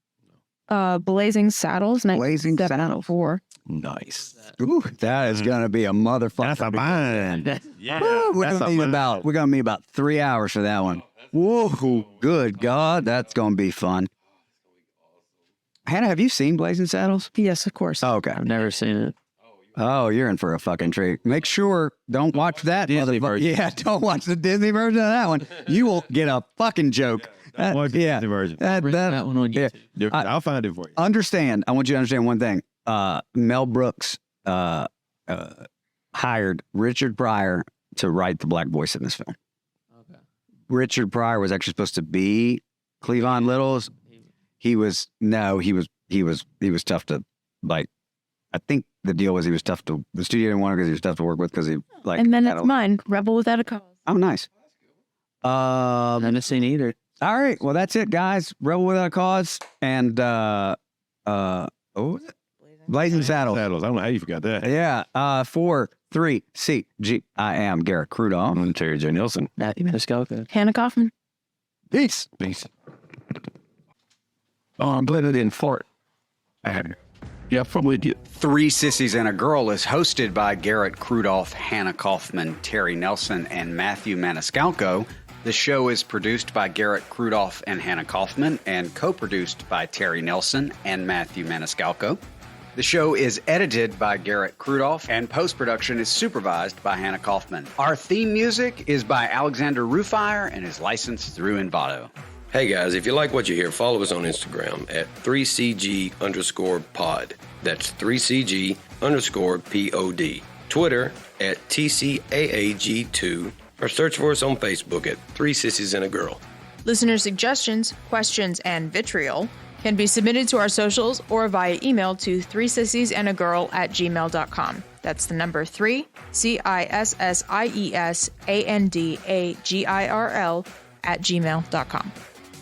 Blazing Saddles. Blazing Saddles. 4. Nice. Ooh, that is gonna be a motherfucker. That's a bind. Yeah. Woo, we're gonna need about 3 hours for that one. Whoa, good God, that's gonna be fun. Hannah, have you seen Blazing Saddles? Yes, of course. Oh, okay. I've never seen it. Oh, you're in for a fucking treat. Make sure, don't watch that Disney version. Yeah, don't watch the Disney version of that one. You will get a fucking joke. Watch the Disney version. Bring that one on YouTube. I'll find it for you. Understand. I want you to understand one thing. Mel Brooks hired Richard Pryor to write the black voice in this film. Okay. Richard Pryor was actually supposed to be Cleavon Little's. He was tough to like, I think the deal was the studio didn't want him because he was tough to work with because he like. And then it's mine, Rebel Without a Cause. Oh, nice. Haven't seen either. All right. Well, that's it, guys. Rebel Without a Cause and what was it? Blazing Saddles. I don't know how you forgot that. Yeah. 4, 3, C, G. I am Garrett Crudoff. I'm Terry J. Nelson. Matthew Maniscalco. Hannah Kaufman. Peace. Peace. Oh, I'm glad I didn't fart. Yeah, probably did. Three Sissies and a Girl is hosted by Garrett Crudoff, Hannah Kaufman, Terry Nelson, and Matthew Maniscalco. The show is produced by Garrett Crudoff and Hannah Kaufman and co-produced by Terry Nelson and Matthew Maniscalco. The show is edited by Garrett Crudoff and post-production is supervised by Hannah Kaufman. Our theme music is by Alexander Rufire and is licensed through Envato. Hey guys, if you like what you hear, follow us on Instagram at 3CG_pod. That's 3CG_POD. Twitter at TCAAG2, or search for us on Facebook at Three Sissies and a Girl. Listener suggestions, questions, and vitriol can be submitted to our socials or via email to 3sissiesandaGirl@gmail.com. That's the number 3, CISSIESANDAGIRL@gmail.com.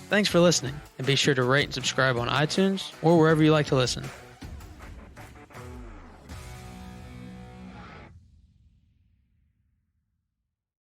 Thanks for listening, and be sure to rate and subscribe on iTunes or wherever you like to listen.